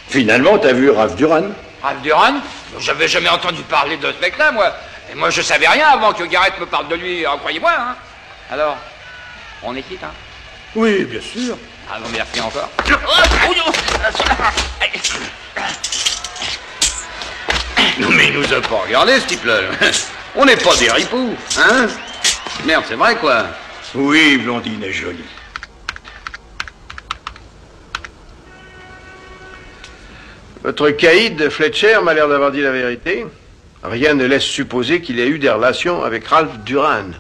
Finalement, t'as vu Ralph Duran? Ralph Duran? J'avais jamais entendu parler de ce mec-là, moi. Et moi, je savais rien avant que Garrett me parle de lui, croyez-moi, hein. Alors, on est quitte, hein? Oui, bien sûr. Ah non, merci encore. Non mais il nous a pas regardé ce type-là. On n'est pas des ripoux, hein? Merde, c'est vrai quoi. Oui, Blondine est jolie. Votre caïd, Fletcher, m'a l'air d'avoir dit la vérité. Rien ne laisse supposer qu'il ait eu des relations avec Ralph Duran.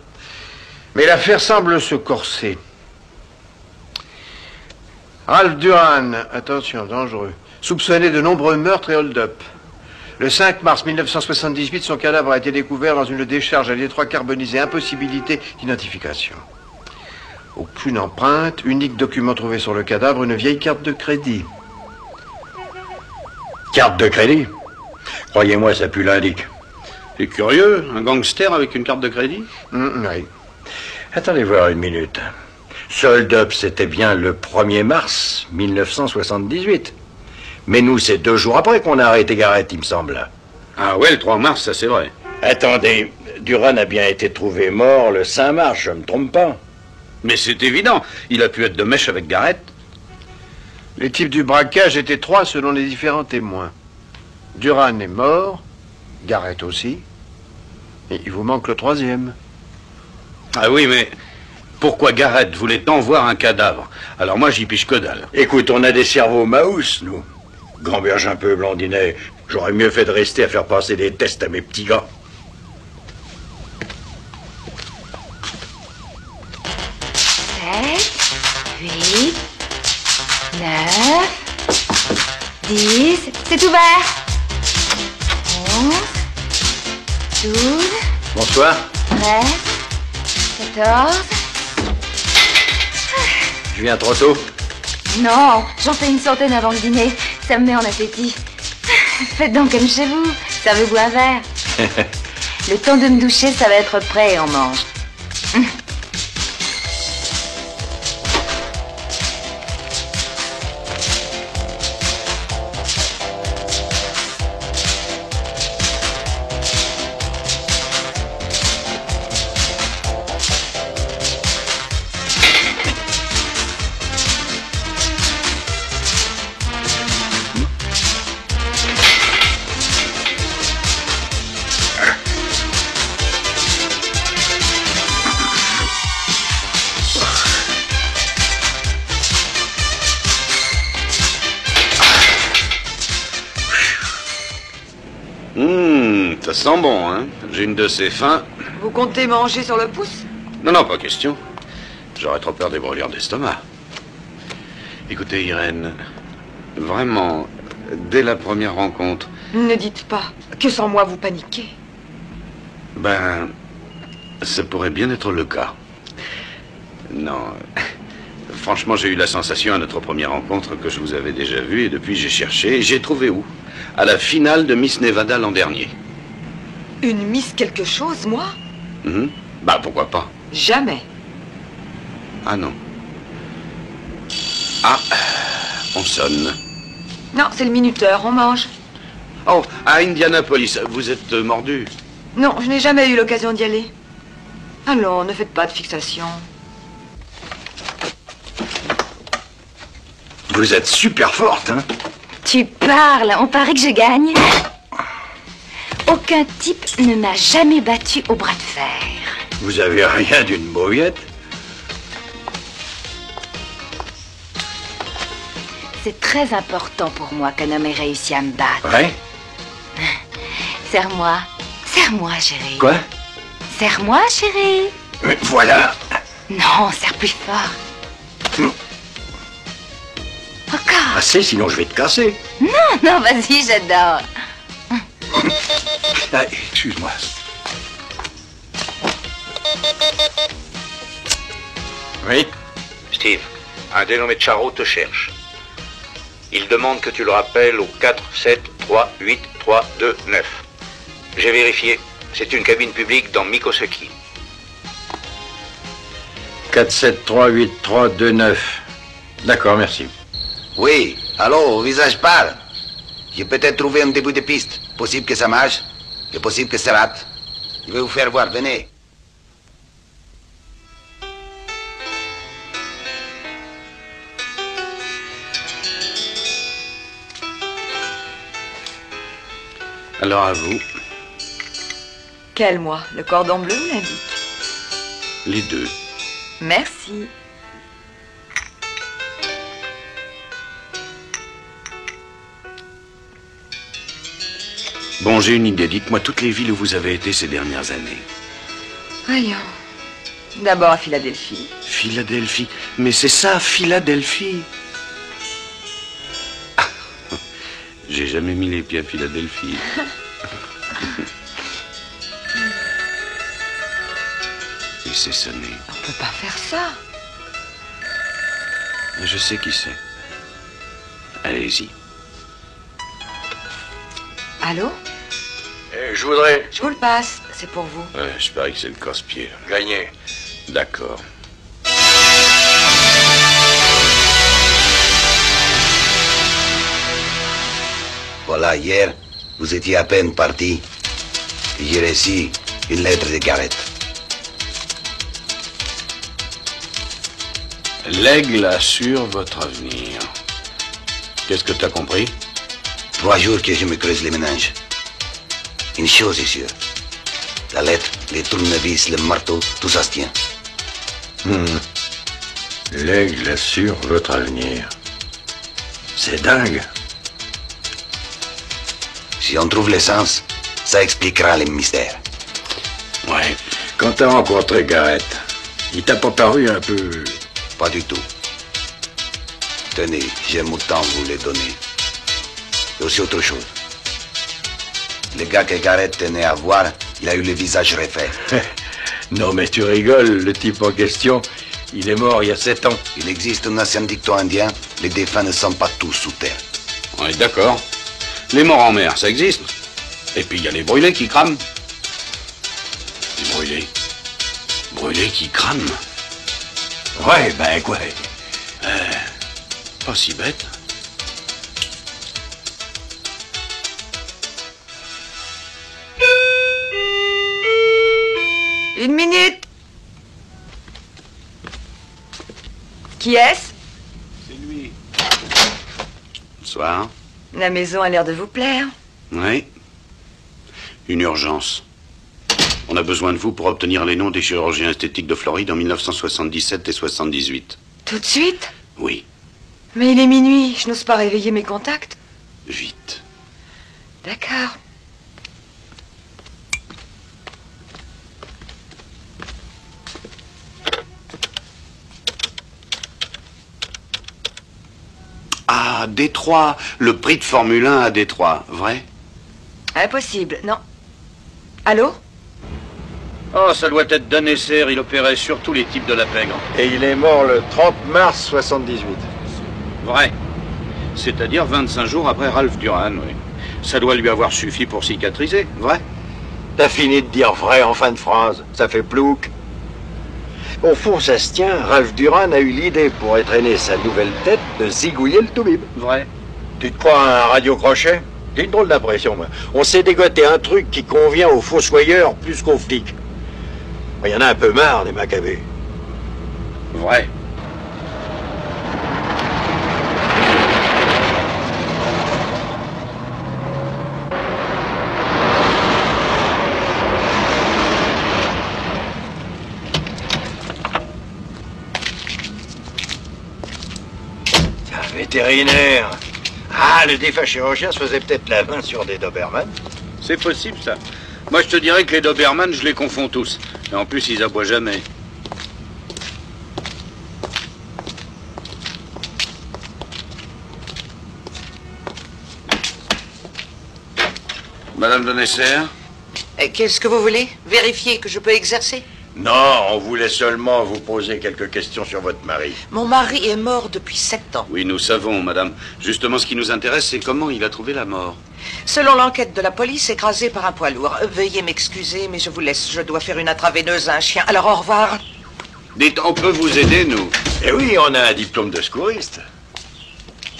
Mais l'affaire semble se corser. Ralph Duran, attention, dangereux, soupçonné de nombreux meurtres et hold-up. Le 5 mars 1978, son cadavre a été découvert dans une décharge à détroit carbonisé, impossibilité d'identification. Aucune empreinte, unique document trouvé sur le cadavre, une vieille carte de crédit. Carte de crédit? Croyez-moi, ça pue l'indique. C'est curieux, un gangster avec une carte de crédit? Oui. Attendez voir une minute. Ce hold-up, c'était bien le 1er mars 1978. Mais nous, c'est 2 jours après qu'on a arrêté Garrett, il me semble. Ah ouais, le 3 mars, ça c'est vrai. Attendez, Duran a bien été trouvé mort le 5 mars, je me trompe pas. Mais c'est évident, il a pu être de mèche avec Garrett. Les types du braquage étaient 3 selon les différents témoins. Duran est mort, Garrett aussi, et il vous manque le 3e. Ah oui, mais pourquoi Garrett voulait tant voir un cadavre? Alors moi, j'y piche que dalle. Écoute, on a des cerveaux maous, nous. Gamberge un peu, Blondinet. J'aurais mieux fait de rester à faire passer des tests à mes petits gars. « 8, 9, 10, c'est ouvert. 11, 12, Bonsoir. 13, 14... Je viens trop tôt? Non, j'en fais une centaine avant le dîner. Ça me met en appétit. Faites donc comme chez vous. Servez-vous un verre. Le temps de me doucher, ça va être prêt et on mange. Ça sent bon, hein? J'ai une de ces fins. Vous comptez manger sur le pouce? Non, pas question. J'aurais trop peur des brûlures d'estomac. Écoutez, Irène, vraiment, dès la première rencontre... Ne dites pas que sans moi vous paniquez. Ben, ça pourrait bien être le cas. Non, franchement, j'ai eu la sensation à notre première rencontre que je vous avais déjà vu et depuis j'ai cherché et j'ai trouvé où? À la finale de Miss Nevada l'an dernier. Une Miss quelque chose, moi? Bah, pourquoi pas? Jamais. Ah non. Ah, on sonne. Non, c'est le minuteur, on mange. Oh, à Indianapolis, vous êtes mordu? Non, je n'ai jamais eu l'occasion d'y aller. Allons, ne faites pas de fixation. Vous êtes super forte, hein? Tu parles, on paraît que je gagne. Aucun type ne m'a jamais battu au bras de fer. Vous avez rien d'une mauviette? c'est très important pour moi qu'un homme ait réussi à me battre. Ouais? Serre-moi. Serre-moi, chérie. Quoi? Serre-moi, chérie. Mais voilà. Non, serre plus fort. Encore. Assez, sinon je vais te casser. Non, non, vas-y, j'adore. Ah, excuse-moi. Oui? Steve, un dénommé Charo te cherche. Il demande que tu le rappelles au 4 7 3 8 3 2 9. J'ai vérifié. C'est une cabine publique dans Mikoseki. 4, 7, 3, 8, 3, 2, 9. D'accord, merci. Oui, allô, visage pâle. J'ai peut-être trouvé un début de piste. Possible que ça marche, et possible que ça rate. Je vais vous faire voir, venez. Alors à vous, Quel moi? Le cordon bleu ou l'indique? les deux. Merci. Bon, j'ai une idée. Dites-moi toutes les villes où vous avez été ces dernières années. Voyons. D'abord à Philadelphie. Philadelphie. Mais c'est ça, Philadelphie. Ah, j'ai jamais mis les pieds à Philadelphie. Et c'est sonné. On peut pas faire ça. Je sais qui c'est. Allez-y. Allô? Je voudrais... Je vous le passe, c'est pour vous. Ouais, je parie que c'est le casse-pied. Gagner. D'accord. Voilà, hier, vous étiez à peine parti. J'ai reçu une lettre de Garrett. L'aigle assure votre avenir. Qu'est-ce que t'as compris? 3 jours que je me creuse les méninges. Une chose est sûre. La lettre, les tournevis, le marteau, tout ça se tient. L'aigle assure votre avenir. C'est dingue. Si on trouve l'essence, ça expliquera les mystères. Ouais. Quand t'as rencontré Garrett, il t'a pas paru un peu... Pas du tout. Tenez, j'aime autant vous les donner. Et aussi autre chose. Le gars que Garrett tenait à voir, il a eu le visage refait. Non mais tu rigoles, le type en question, il est mort il y a 7 ans. Il existe un ancien dicton indien, les défunts ne sont pas tous sous terre. On est d'accord. Les morts en mer, ça existe. Et puis il y a les brûlés qui crament. Les brûlés. Brûlés qui crament. Ouais, ben quoi. Pas si bête. Une minute. Qui est-ce? C'est lui. Bonsoir. La maison a l'air de vous plaire. Oui. Une urgence. On a besoin de vous pour obtenir les noms des chirurgiens esthétiques de Floride en 1977 et 78. Tout de suite? Oui. Mais il est minuit, je n'ose pas réveiller mes contacts. Vite. D'accord. Ah, Détroit. Le prix de Formule 1 à Détroit. Vrai? Impossible, non. Allô? Oh, ça doit être d'un essai. Il opérait sur tous les types de la pègre. Et il est mort le 30 mars 78. Vrai. C'est-à-dire 25 jours après Ralph Duran, oui. Ça doit lui avoir suffi pour cicatriser. Vrai? T'as fini de dire vrai en fin de phrase. Ça fait plouc. Au fond, ça se tient. Ralph Duran a eu l'idée pour entraîner sa nouvelle tête de zigouiller le toubib. Vrai. Tu te crois un radio-crochet? J'ai une drôle d'impression, moi. On s'est dégoté un truc qui convient aux fossoyeurs plus qu'aux flics. Il y en a un peu marre, des macabées. Vrai. vétérinaire. Ah, le défunt chirurgien se faisait peut-être la main sur des Doberman. C'est possible, ça. Moi, je te dirais que les Doberman, je les confonds tous. Et en plus, ils aboient jamais. Madame de Nesser? Qu'est-ce que vous voulez? Vérifier que je peux exercer? Non, on voulait seulement vous poser quelques questions sur votre mari. Mon mari est mort depuis 7 ans. Oui, nous savons, madame. Justement, ce qui nous intéresse, c'est comment il a trouvé la mort. Selon l'enquête de la police, écrasé par un poids lourd. Veuillez m'excuser, mais je vous laisse. Je dois faire une intraveineuse à un chien. Alors, au revoir. Dites, on peut vous aider, nous? Eh oui, on a un diplôme de secouriste.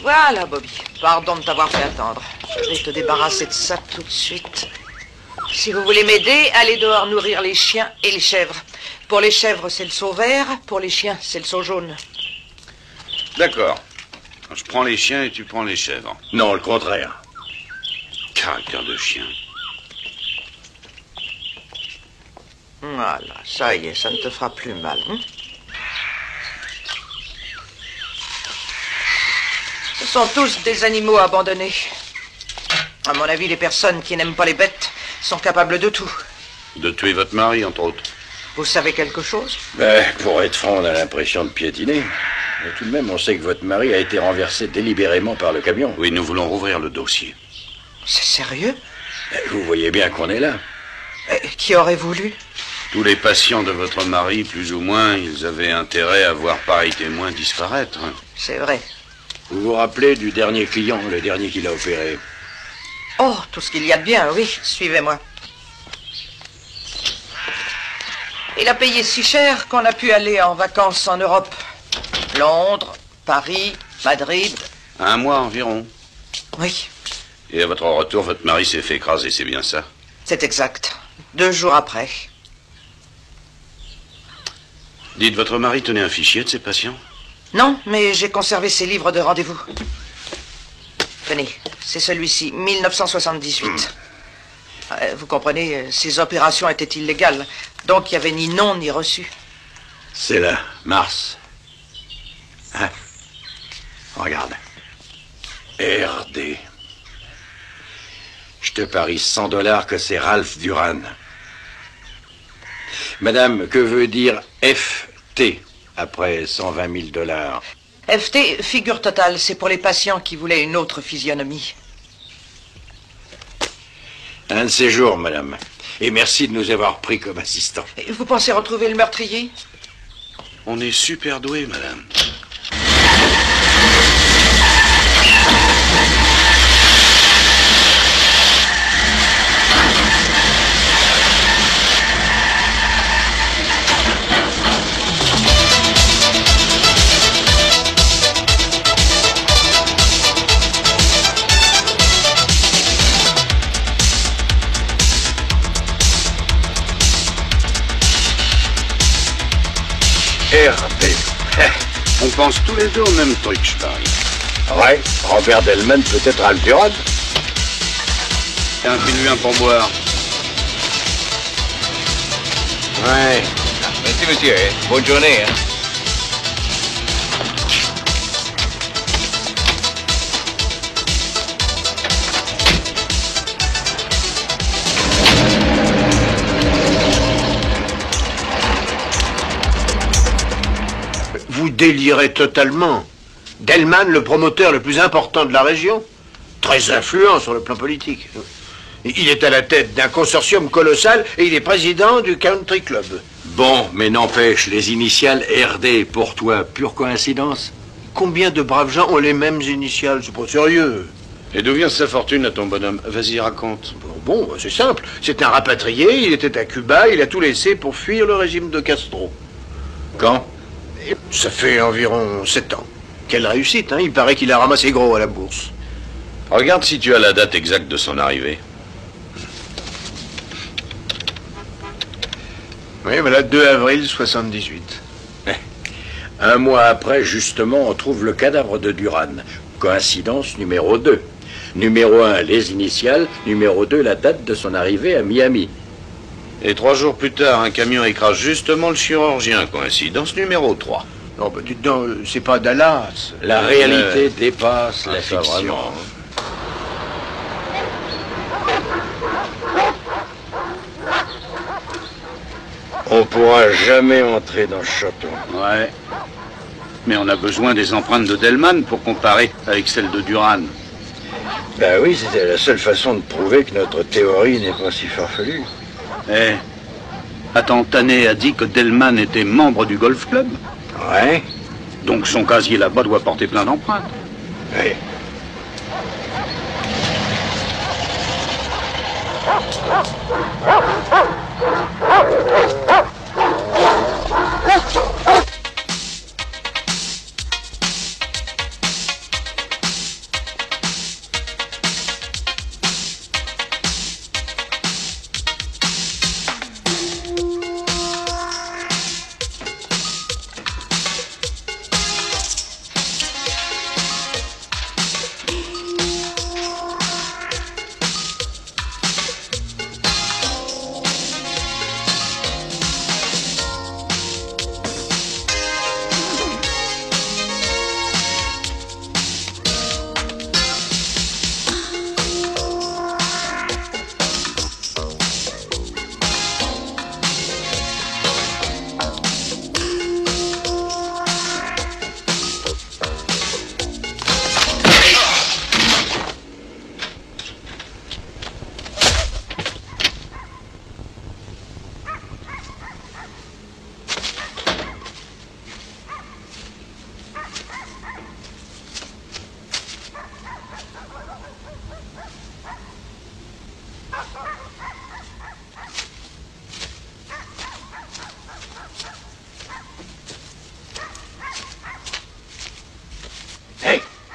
Voilà, Bobby. Pardon de t'avoir fait attendre. Je vais te débarrasser de ça tout de suite. Si vous voulez m'aider, allez dehors nourrir les chiens et les chèvres. Pour les chèvres, c'est le seau vert. Pour les chiens, c'est le seau jaune. D'accord. Je prends les chiens et tu prends les chèvres. Non, le contraire. Caractère de chien. Voilà, ça y est, ça ne te fera plus mal. Hein? Ce sont tous des animaux abandonnés. À mon avis, les personnes qui n'aiment pas les bêtes sont capables de tout. De tuer votre mari, entre autres. Vous savez quelque chose? Pour être franc, on a l'impression de piétiner. Mais tout de même, on sait que votre mari a été renversé délibérément par le camion. Oui, nous voulons rouvrir le dossier. C'est sérieux? Vous voyez bien qu'on est là. Qui aurait voulu? Tous les patients de votre mari, plus ou moins, ils avaient intérêt à voir pareil témoin disparaître. C'est vrai. Vous vous rappelez du dernier client, le dernier qui l'a opéré? Oh, tout ce qu'il y a de bien, oui. Suivez-moi. Il a payé si cher qu'on a pu aller en vacances en Europe. Londres, Paris, Madrid. 1 mois environ. Oui. Et à votre retour, votre mari s'est fait écraser, c'est bien ça? C'est exact. 2 jours après. Dites, votre mari tenait un fichier de ses patients? Non, mais j'ai conservé ses livres de rendez-vous. Tenez, c'est celui-ci, 1978. Vous comprenez, ces opérations étaient illégales. Donc il n'y avait ni nom ni reçu. C'est là, Mars. Hein? Regarde. RD. Je te parie $100 que c'est Ralph Duran. Madame, que veut dire FT après 120 000 $? FT, figure totale, c'est pour les patients qui voulaient une autre physionomie. Un de ces jours, madame. Et merci de nous avoir pris comme assistants. Vous pensez retrouver le meurtrier? On est super doués, madame. RD. On pense tous les deux au même truc, je parie. Ouais, Robert Delman peut-être Ralph Duran. Tiens, file-lui un pourboire. Ouais. Merci, monsieur. Bonne journée. Hein. Vous délirez totalement. Delman, le promoteur le plus important de la région, très influent sur le plan politique. Il est à la tête d'un consortium colossal et il est président du Country Club. Bon, mais n'empêche, les initiales RD, pour toi, pure coïncidence? Combien de braves gens ont les mêmes initiales? C'est pas sérieux. Et d'où vient sa fortune à ton bonhomme? Vas-y, raconte. Bon, c'est simple. C'est un rapatrié, il était à Cuba, il a tout laissé pour fuir le régime de Castro. Quand? Et ça fait environ 7 ans. Quelle réussite, hein? Il paraît qu'il a ramassé gros à la bourse. Regarde si tu as la date exacte de son arrivée. Oui, voilà, 2 avril 78. 1 mois après, justement, on trouve le cadavre de Duran. Coïncidence numéro 2. Numéro 1, les initiales. Numéro 2, la date de son arrivée à Miami. Et 3 jours plus tard, un camion écrase justement le chirurgien. Coïncidence numéro 3. Non, bah dites donc, c'est pas Dallas. La réalité dépasse la fiction. Vraiment. On pourra jamais entrer dans ce château. Ouais. Mais on a besoin des empreintes de Delman pour comparer avec celles de Duran. Ben oui, c'était la seule façon de prouver que notre théorie n'est pas si farfelue. Eh, attends, Tanet a dit que Delman était membre du golf club. Ouais. Donc son casier là-bas doit porter plein d'empreintes. Oui.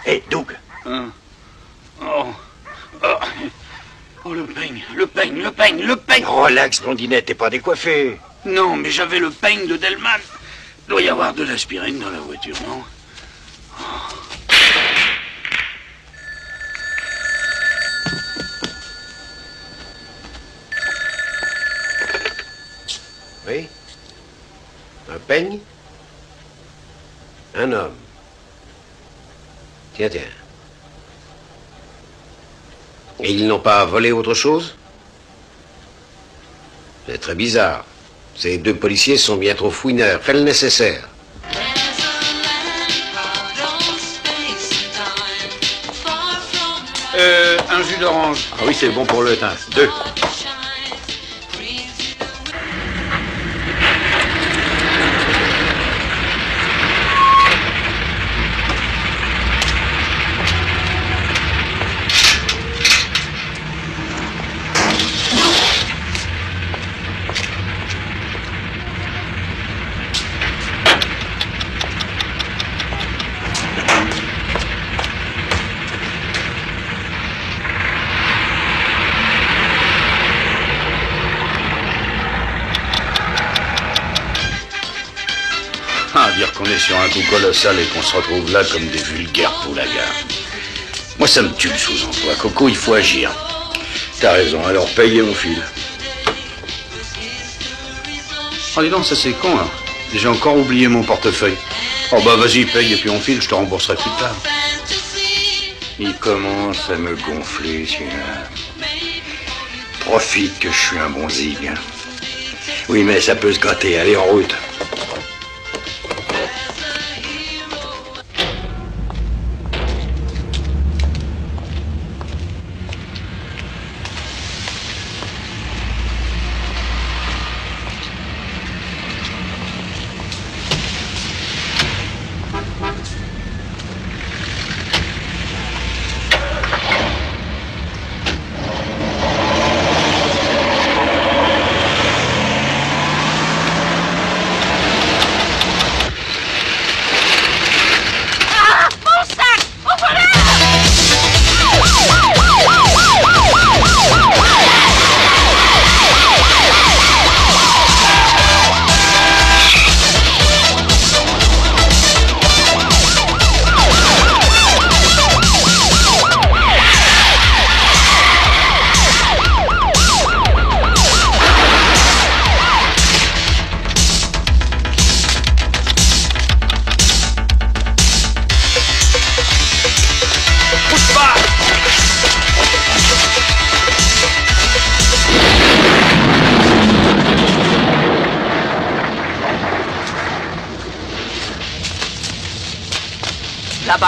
Hey, Doug. Oh, le peigne. Relax, blondinette, t'es pas décoiffé. Non, mais j'avais le peigne de Delman. Doit y avoir de l'aspirine dans la voiture, non? Oui? Un peigne? Un homme. Tiens. Et ils n'ont pas volé autre chose? C'est très bizarre. Ces deux policiers sont bien trop fouineurs. Fais le nécessaire. Un jus d'orange. Ah oui, c'est bon pour le teint. 2. Dire qu'on est sur un coup colossal et qu'on se retrouve là comme des vulgaires poulagards. Moi, ça me tue le sous-emploi. Coco, il faut agir. T'as raison, alors paye et on file. Oh, dis donc, ça c'est con, hein. J'ai encore oublié mon portefeuille. Oh, bah vas-y, paye et puis on file, je te rembourserai plus tard. Il commence à me gonfler, celui-là. Profite que je suis un bon zig. Oui, mais ça peut se gratter. Allez, en route.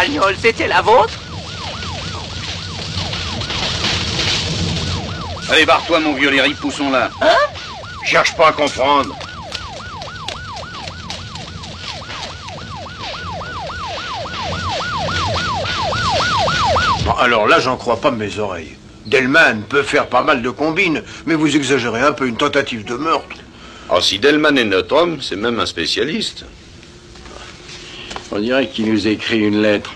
bagnole, c'était la vôtre? Allez, barre-toi, mon vieux Léry, poussons-la. Hein? Cherche pas à comprendre. Bon, alors là, j'en crois pas mes oreilles. Delman peut faire pas mal de combines, mais vous exagérez un peu une tentative de meurtre. Oh, si Delman est notre homme, c'est même un spécialiste. On dirait qu'il nous écrit une lettre.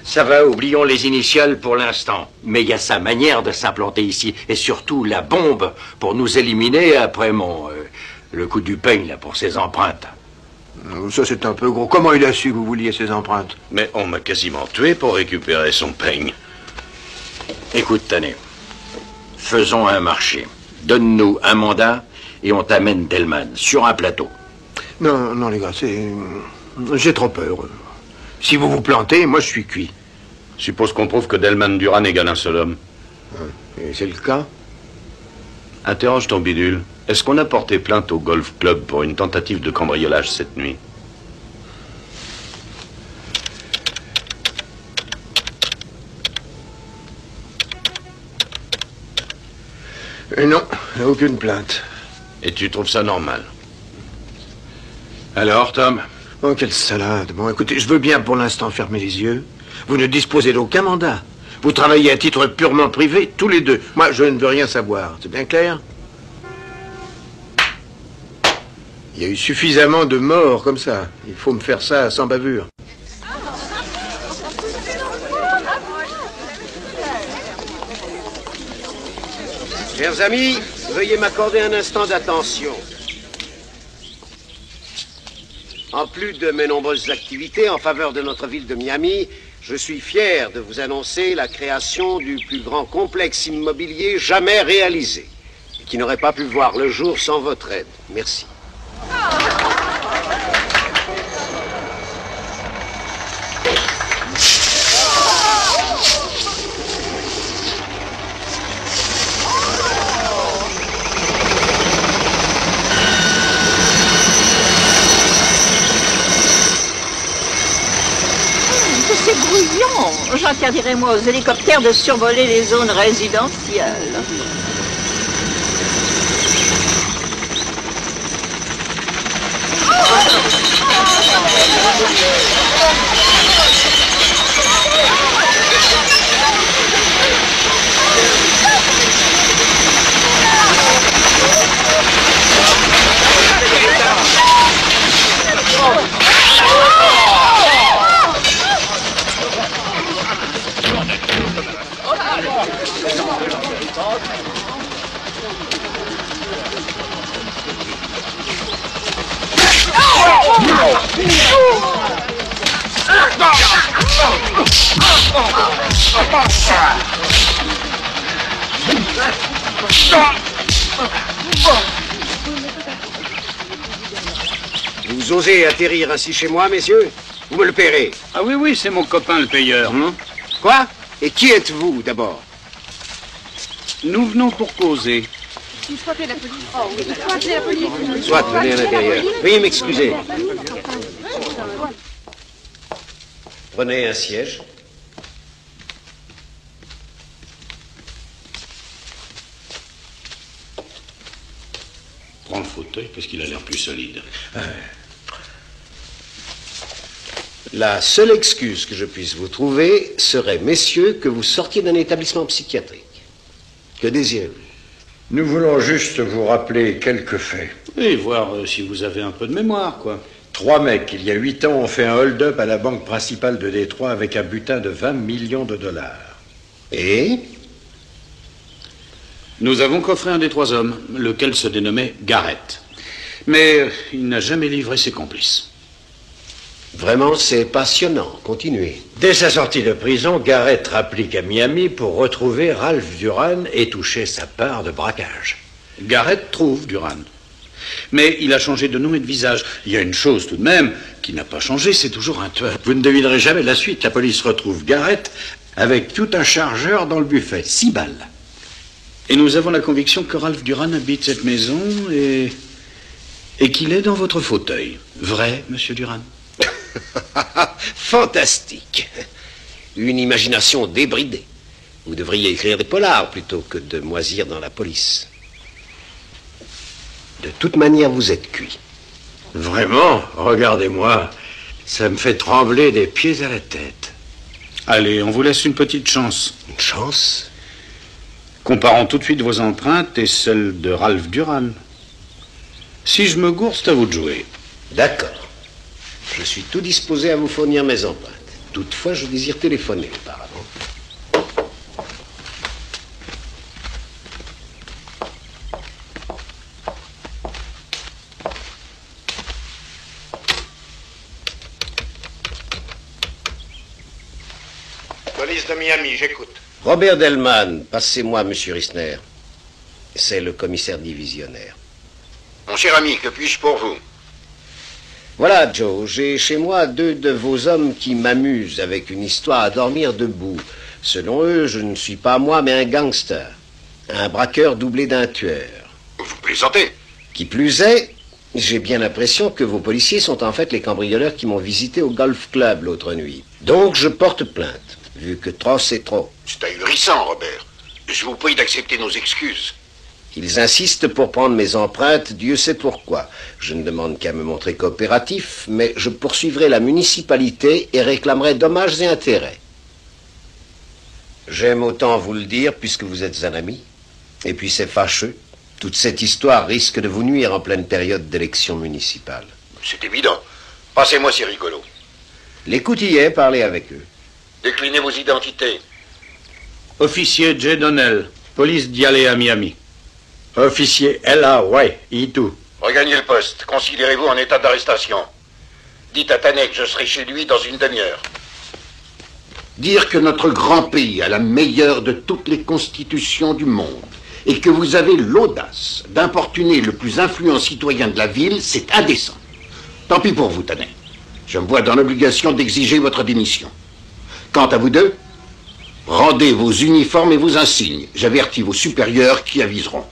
Ça va, oublions les initiales pour l'instant. Mais il y a sa manière de s'implanter ici. Et surtout la bombe pour nous éliminer après le coup du peigne là, pour ses empreintes. Ça, c'est un peu gros. Comment il a su que vous vouliez ces empreintes? Mais on m'a quasiment tué pour récupérer son peigne. Écoute, Tané, faisons un marché. Donne-nous un mandat et on t'amène Delman sur un plateau. Non, non, les gars, j'ai trop peur. Si vous vous plantez, moi, je suis cuit. Suppose qu'on prouve que Delman Duran égale un seul homme. Et c'est le cas? Interroge ton bidule. Est-ce qu'on a porté plainte au Golf Club pour une tentative de cambriolage cette nuit? Non, aucune plainte. Et tu trouves ça normal? Alors, Tom? Oh, quelle salade. Bon, écoutez, je veux bien pour l'instant fermer les yeux. Vous ne disposez d'aucun mandat. Vous travaillez à titre purement privé, tous les deux. Moi, je ne veux rien savoir. C'est bien clair? Il y a eu suffisamment de morts comme ça. Il faut me faire ça sans bavure. Chers amis, veuillez m'accorder un instant d'attention. En plus de mes nombreuses activités en faveur de notre ville de Miami, je suis fier de vous annoncer la création du plus grand complexe immobilier jamais réalisé, qui n'aurait pas pu voir le jour sans votre aide. Merci. C'est bruyant. J'interdirais moi aux hélicoptères de survoler les zones résidentielles. Vous osez atterrir ainsi chez moi, messieurs? Vous me le paierez. Ah oui, oui, c'est mon copain le payeur. Quoi? Et qui êtes-vous, d'abord? Nous venons pour causer. Soit, venez à l'intérieur. Veuillez m'excuser. Prenez un siège. Prends le fauteuil parce qu'il a l'air plus solide. La seule excuse que je puisse vous trouver serait, messieurs, que vous sortiez d'un établissement psychiatrique. Que désirez-vous? Nous voulons juste vous rappeler quelques faits. Et voir si vous avez un peu de mémoire, quoi. 3 mecs, il y a 8 ans, ont fait un hold-up à la banque principale de Détroit avec un butin de 20 millions de dollars. Et? Nous avons coffré un des 3 hommes, lequel se dénommait Garrett. Mais il n'a jamais livré ses complices. Vraiment, c'est passionnant. Continuez. Dès sa sortie de prison, Garrett rapplique à Miami pour retrouver Ralph Duran et toucher sa part de braquage. Garrett trouve Duran. Mais il a changé de nom et de visage. Il y a une chose tout de même qui n'a pas changé, c'est toujours un tueur. Vous ne devinerez jamais la suite. La police retrouve Garrett avec tout un chargeur dans le buffet. 6 balles. Et nous avons la conviction que Ralph Duran habite cette maison et qu'il est dans votre fauteuil. Vrai, monsieur Duran? Fantastique. Une imagination débridée. Vous devriez écrire des polars plutôt que de moisir dans la police. De toute manière, vous êtes cuit. Vraiment, regardez-moi. Ça me fait trembler des pieds à la tête. Allez, on vous laisse une petite chance. Une chance? Comparons tout de suite vos empreintes et celles de Ralph Duran. Si je me gourre, c'est à vous de jouer. D'accord. Je suis tout disposé à vous fournir mes empreintes. Toutefois, je désire téléphoner auparavant. Police de Miami, j'écoute. Robert Delman, passez-moi, monsieur Risner. C'est le commissaire divisionnaire. Mon cher ami, que puis-je pour vous? Voilà, Joe, j'ai chez moi 2 de vos hommes qui m'amusent avec une histoire à dormir debout. Selon eux, je ne suis pas moi, mais un gangster. Un braqueur doublé d'un tueur. Vous plaisantez? Qui plus est, j'ai bien l'impression que vos policiers sont en fait les cambrioleurs qui m'ont visité au Golf Club l'autre nuit. Donc je porte plainte, vu que trop c'est trop. C'est ahurissant, Robert. Je vous prie d'accepter nos excuses. Ils insistent pour prendre mes empreintes, Dieu sait pourquoi. Je ne demande qu'à me montrer coopératif, mais je poursuivrai la municipalité et réclamerai dommages et intérêts. J'aime autant vous le dire, puisque vous êtes un ami. Et puis c'est fâcheux. Toute cette histoire risque de vous nuire en pleine période d'élection municipale. C'est évident. Passez-moi ces rigolos. Les coutillers, parlez avec eux. Déclinez vos identités. Officier J. Donnell, police d'Yale à Miami. Officier L.A. Way, Itou. Regagnez le poste. Considérez-vous en état d'arrestation. Dites à Tanek que je serai chez lui dans une demi-heure. Dire que notre grand pays a la meilleure de toutes les constitutions du monde et que vous avez l'audace d'importuner le plus influent citoyen de la ville, c'est indécent. Tant pis pour vous, Tanek. Je me vois dans l'obligation d'exiger votre démission. Quant à vous deux, rendez vos uniformes et vos insignes. J'avertis vos supérieurs qui aviseront.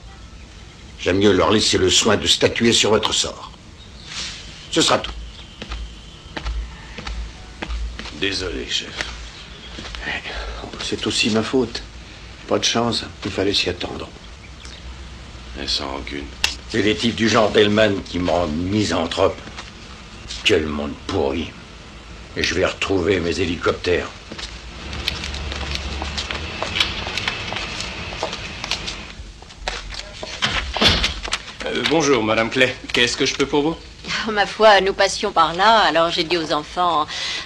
J'aime mieux leur laisser le soin de statuer sur votre sort. Ce sera tout. Désolé, chef. C'est aussi ma faute. Pas de chance, il fallait s'y attendre. Et sans rancune. C'est les types du genre Delman qui me rendent misanthrope. Quel monde pourri. Et je vais retrouver mes hélicoptères. Bonjour, Madame Clay. Qu'est-ce que je peux pour vous? Oh, ma foi, nous passions par là, alors j'ai dit aux enfants,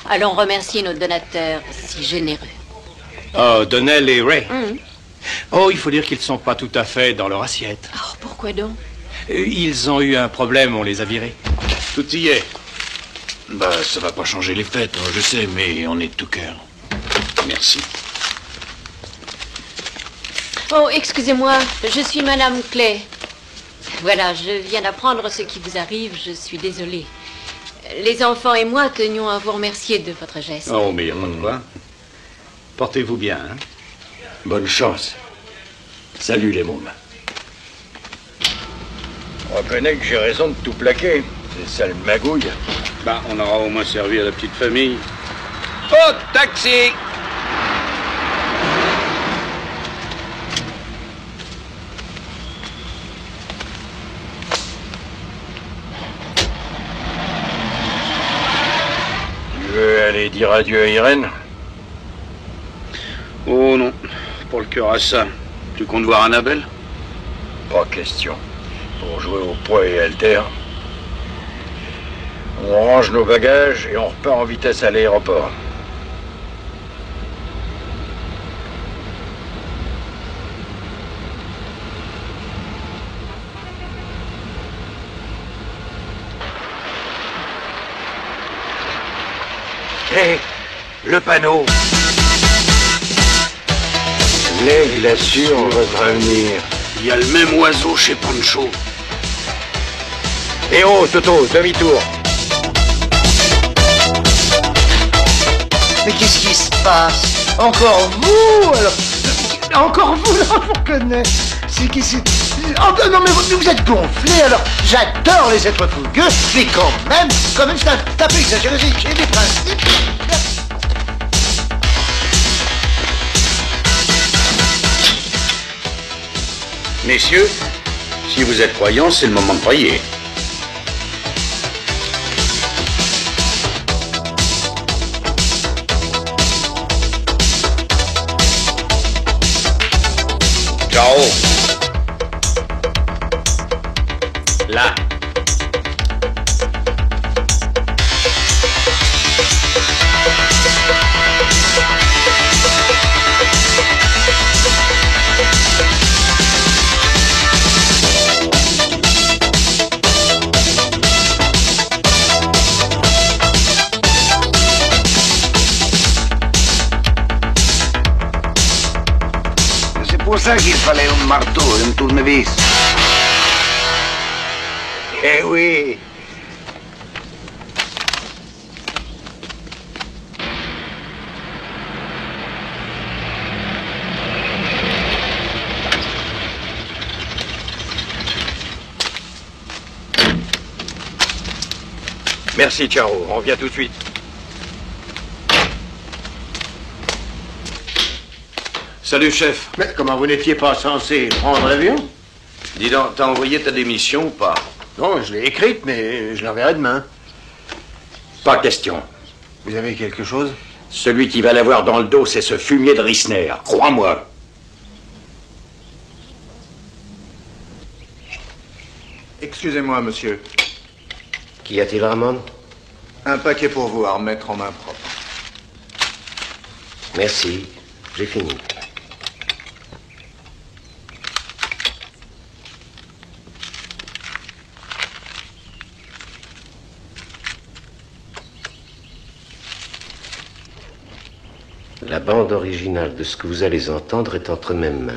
allons remercier nos donateurs si généreux. Oh, Donnell et Ray. Oh, il faut dire qu'ils ne sont pas tout à fait dans leur assiette. Oh, pourquoi donc? Ils ont eu un problème, on les a virés. Tout y est. Bah, ça va pas changer les fêtes, je sais, mais on est de tout cœur. Merci. Oh, excusez-moi, je suis Madame Clay. Voilà, je viens d'apprendre ce qui vous arrive, je suis désolée. Les enfants et moi tenions à vous remercier de votre geste. Oh, mais il n'y a pas de quoi. Portez-vous bien, hein? Bonne chance. Salut les mômes. On reconnais que j'ai raison de tout plaquer. C'est sale magouille. Bah, on aura au moins servi à la petite famille. Oh, taxi! Tu veux aller dire adieu à Irène? Oh non, pour le cœur à ça. Tu comptes voir Annabelle? Pas question. Pour jouer au poids et haltère. On range nos bagages et on repart en vitesse à l'aéroport. Hé, le panneau. L'aigle assure votre avenir. Il y a le même oiseau chez Pancho. Eh oh, Toto, demi-tour. Mais qu'est-ce qui se passe? Encore vous alors? Encore vous, là, je vous reconnais. Oh, non, mais vous êtes gonflé, alors. J'adore les êtres fougueux, mais quand même, c'est un peu exagéré. J'ai des principes. Messieurs, si vous êtes croyants, c'est le moment de prier. Ciao. Là. C'est pour ça qu'il fallait un marteau et un tournevis. Eh oui. Merci, Charo. On revient tout de suite. Salut, chef. Mais comment vous n'étiez pas censé prendre l'avion? Dis donc, t'as envoyé ta démission ou pas? Non, je l'ai écrite, mais je l'enverrai demain. Pas question. Vous avez quelque chose? Celui qui va l'avoir dans le dos, c'est ce fumier de Rissner. Crois-moi. Excusez-moi, monsieur. Qu'y a-t-il, Ramon? Un paquet pour vous à remettre en main propre. Merci, j'ai fini. La bande originale de ce que vous allez entendre est entre mes mains.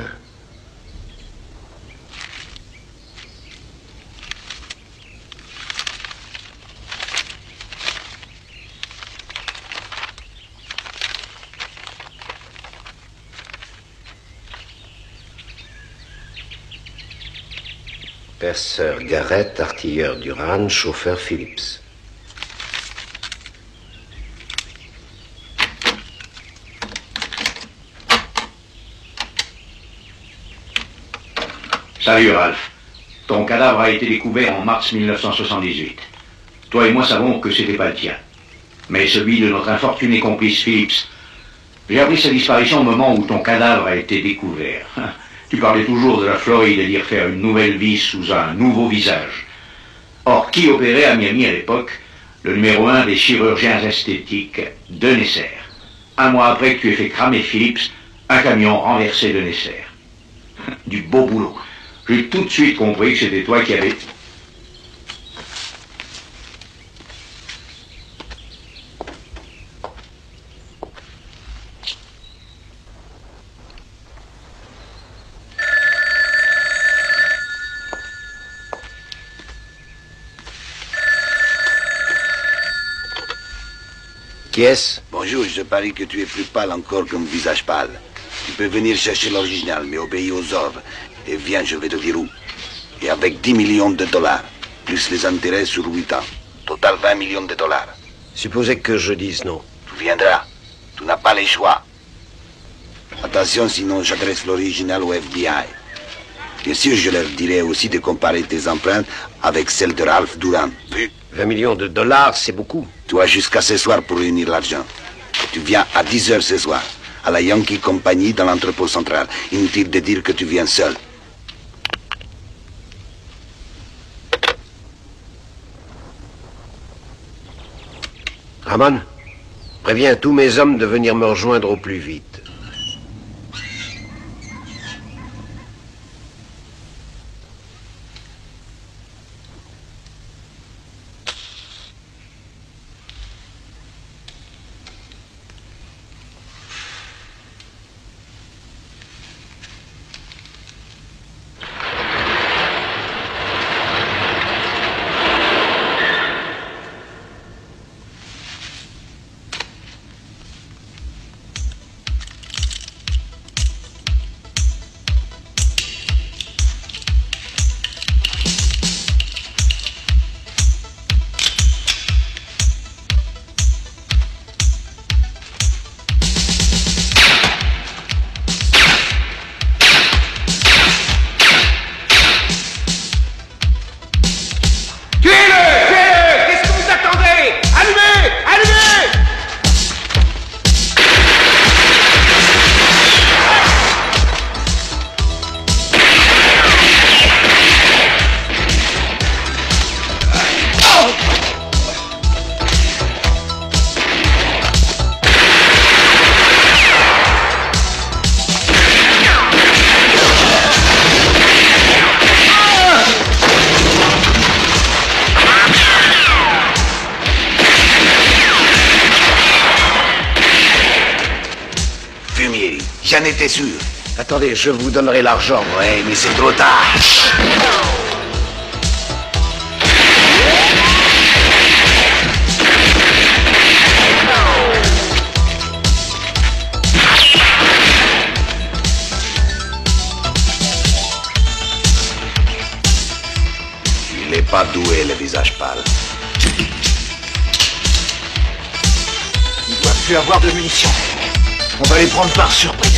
Perceur Garrett, artilleur Duran, chauffeur Phillips. Salut Ralph. Ton cadavre a été découvert en mars 1978. Toi et moi savons que c'était pas le tien, mais celui de notre infortuné complice Phillips. J'ai appris sa disparition au moment où ton cadavre a été découvert. Tu parlais toujours de la Floride et d'y refaire une nouvelle vie sous un nouveau visage. Or, qui opérait à Miami à l'époque? Le numéro 1 des chirurgiens esthétiques de Nesser. Un mois après que tu aies fait cramer Phillips, un camion renversé de Nesser. Du beau boulot. J'ai tout de suite compris que c'était toi qui avais... Qui est-ce? Bonjour, je parie que tu es plus pâle encore qu'un visage pâle. Tu peux venir chercher l'original, mais obéis aux ordres. Et viens, je vais te dire où. Et avec 10 millions de dollars, plus les intérêts sur 8 ans. Total 20 millions de dollars. Supposez que je dise non. Tu viendras. Tu n'as pas le choix. Attention, sinon j'adresse l'original au FBI. Bien sûr, je leur dirai aussi de comparer tes empreintes avec celles de Ralph Duran. Vu? 20 millions de dollars, c'est beaucoup. Tu as jusqu'à ce soir pour réunir l'argent. Tu viens à 10 heures ce soir, à la Yankee Company dans l'entrepôt central. Inutile de dire que tu viens seul. Ramon, préviens tous mes hommes de venir me rejoindre au plus vite. J'en étais sûr. Attendez, je vous donnerai l'argent. Ouais, mais c'est trop tard. Il n'est pas doué, le visage pâle. Il ne doit plus avoir de munitions. On va les prendre par surprise.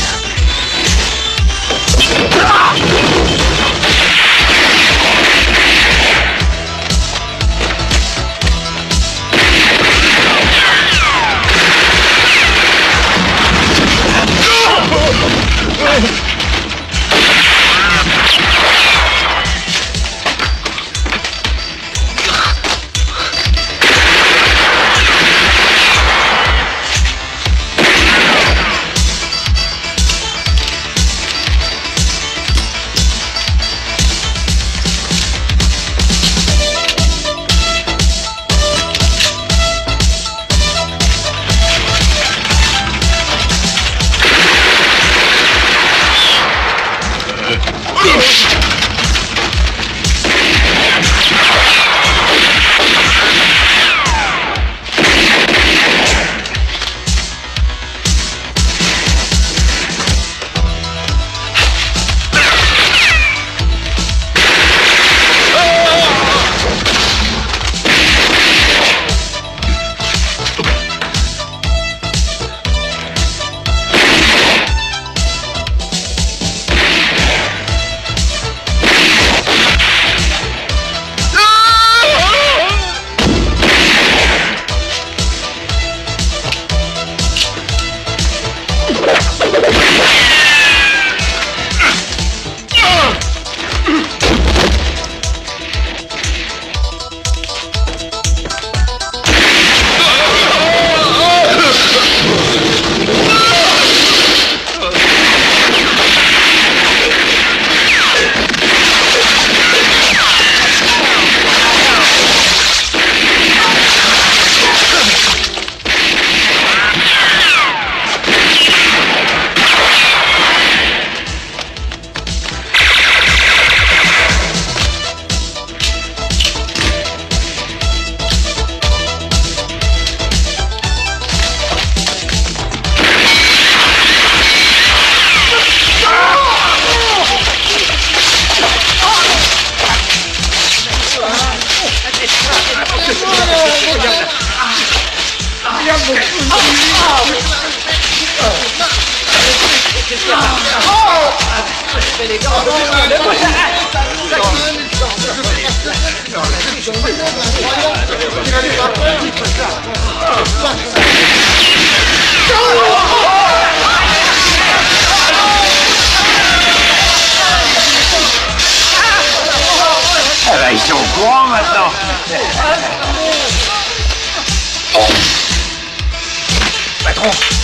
Ils sont au courant maintenant.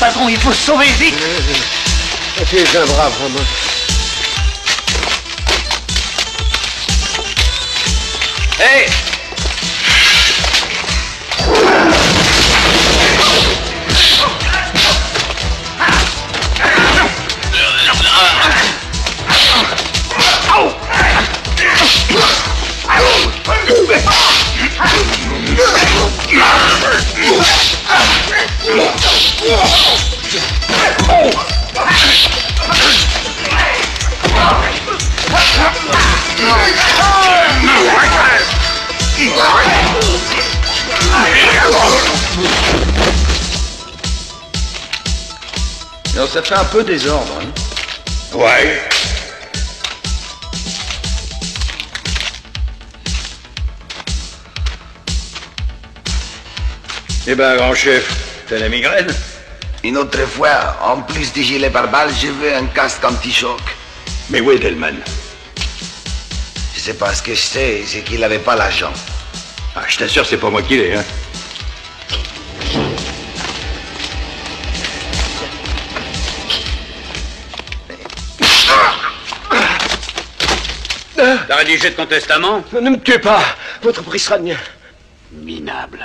Patron, il faut se sauver, vite. Tu es un brave, Ramon. Hey! Non, ça fait un peu désordre, hein. Ouais. Eh ben, grand chef, t'as la migraine? Une autre fois, en plus du gilet pare-balles, je veux un casque anti-choc. Mais où est Delman? Je sais pas, ce que je sais, c'est qu'il avait pas l'argent. Ah, je t'assure, c'est pas moi qui l'ai, hein. T'as rédigé ton testament? Ne me tuez pas. Votre prix sera le mien. Minable.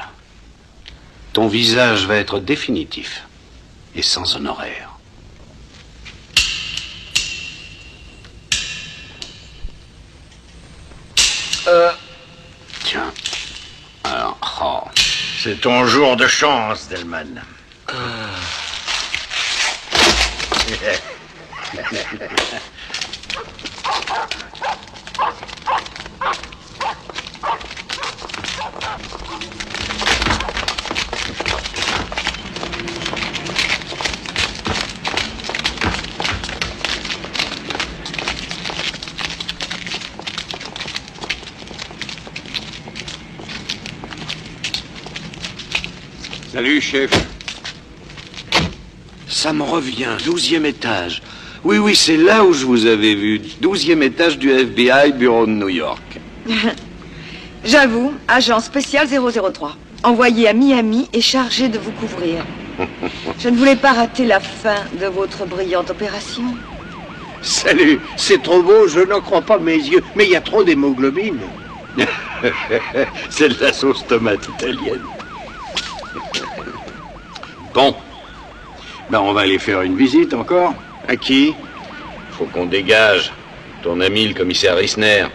Ton visage va être définitif et sans honoraire. Tiens. Alors, oh. C'est ton jour de chance, Delman. Salut, chef. Ça me revient, 12e étage. Oui, oui, c'est là où je vous avais vu. 12e étage du FBI, bureau de New York. J'avoue, agent spécial 003. Envoyé à Miami et chargé de vous couvrir. Je ne voulais pas rater la fin de votre brillante opération. Salut, c'est trop beau, je n'en crois pas mes yeux. Mais il y a trop d'hémoglobine. C'est de la sauce tomate italienne. Bon. Ben, on va aller faire une visite encore. À qui? Faut qu'on dégage. Ton ami, le commissaire Rissner.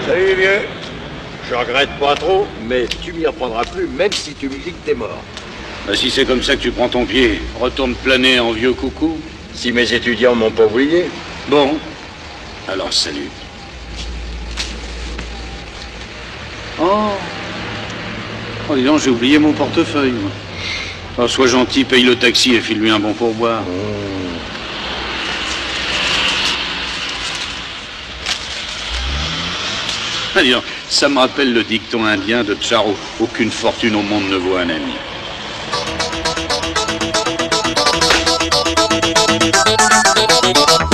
Salut, vieux. Je regrette pas trop, mais tu m'y reprendras plus, même si tu me dis que t'es mort. Bah, si c'est comme ça que tu prends ton pied, retourne planer en vieux coucou. Si mes étudiants m'ont pas oublié. Bon, alors salut. Oh, dis donc, j'ai oublié mon portefeuille, moi. Alors, sois gentil, paye le taxi et file-lui un bon pourboire. Ah, dis donc, ça me rappelle le dicton indien de Tcharo. Aucune fortune au monde ne vaut un ami. Thank you.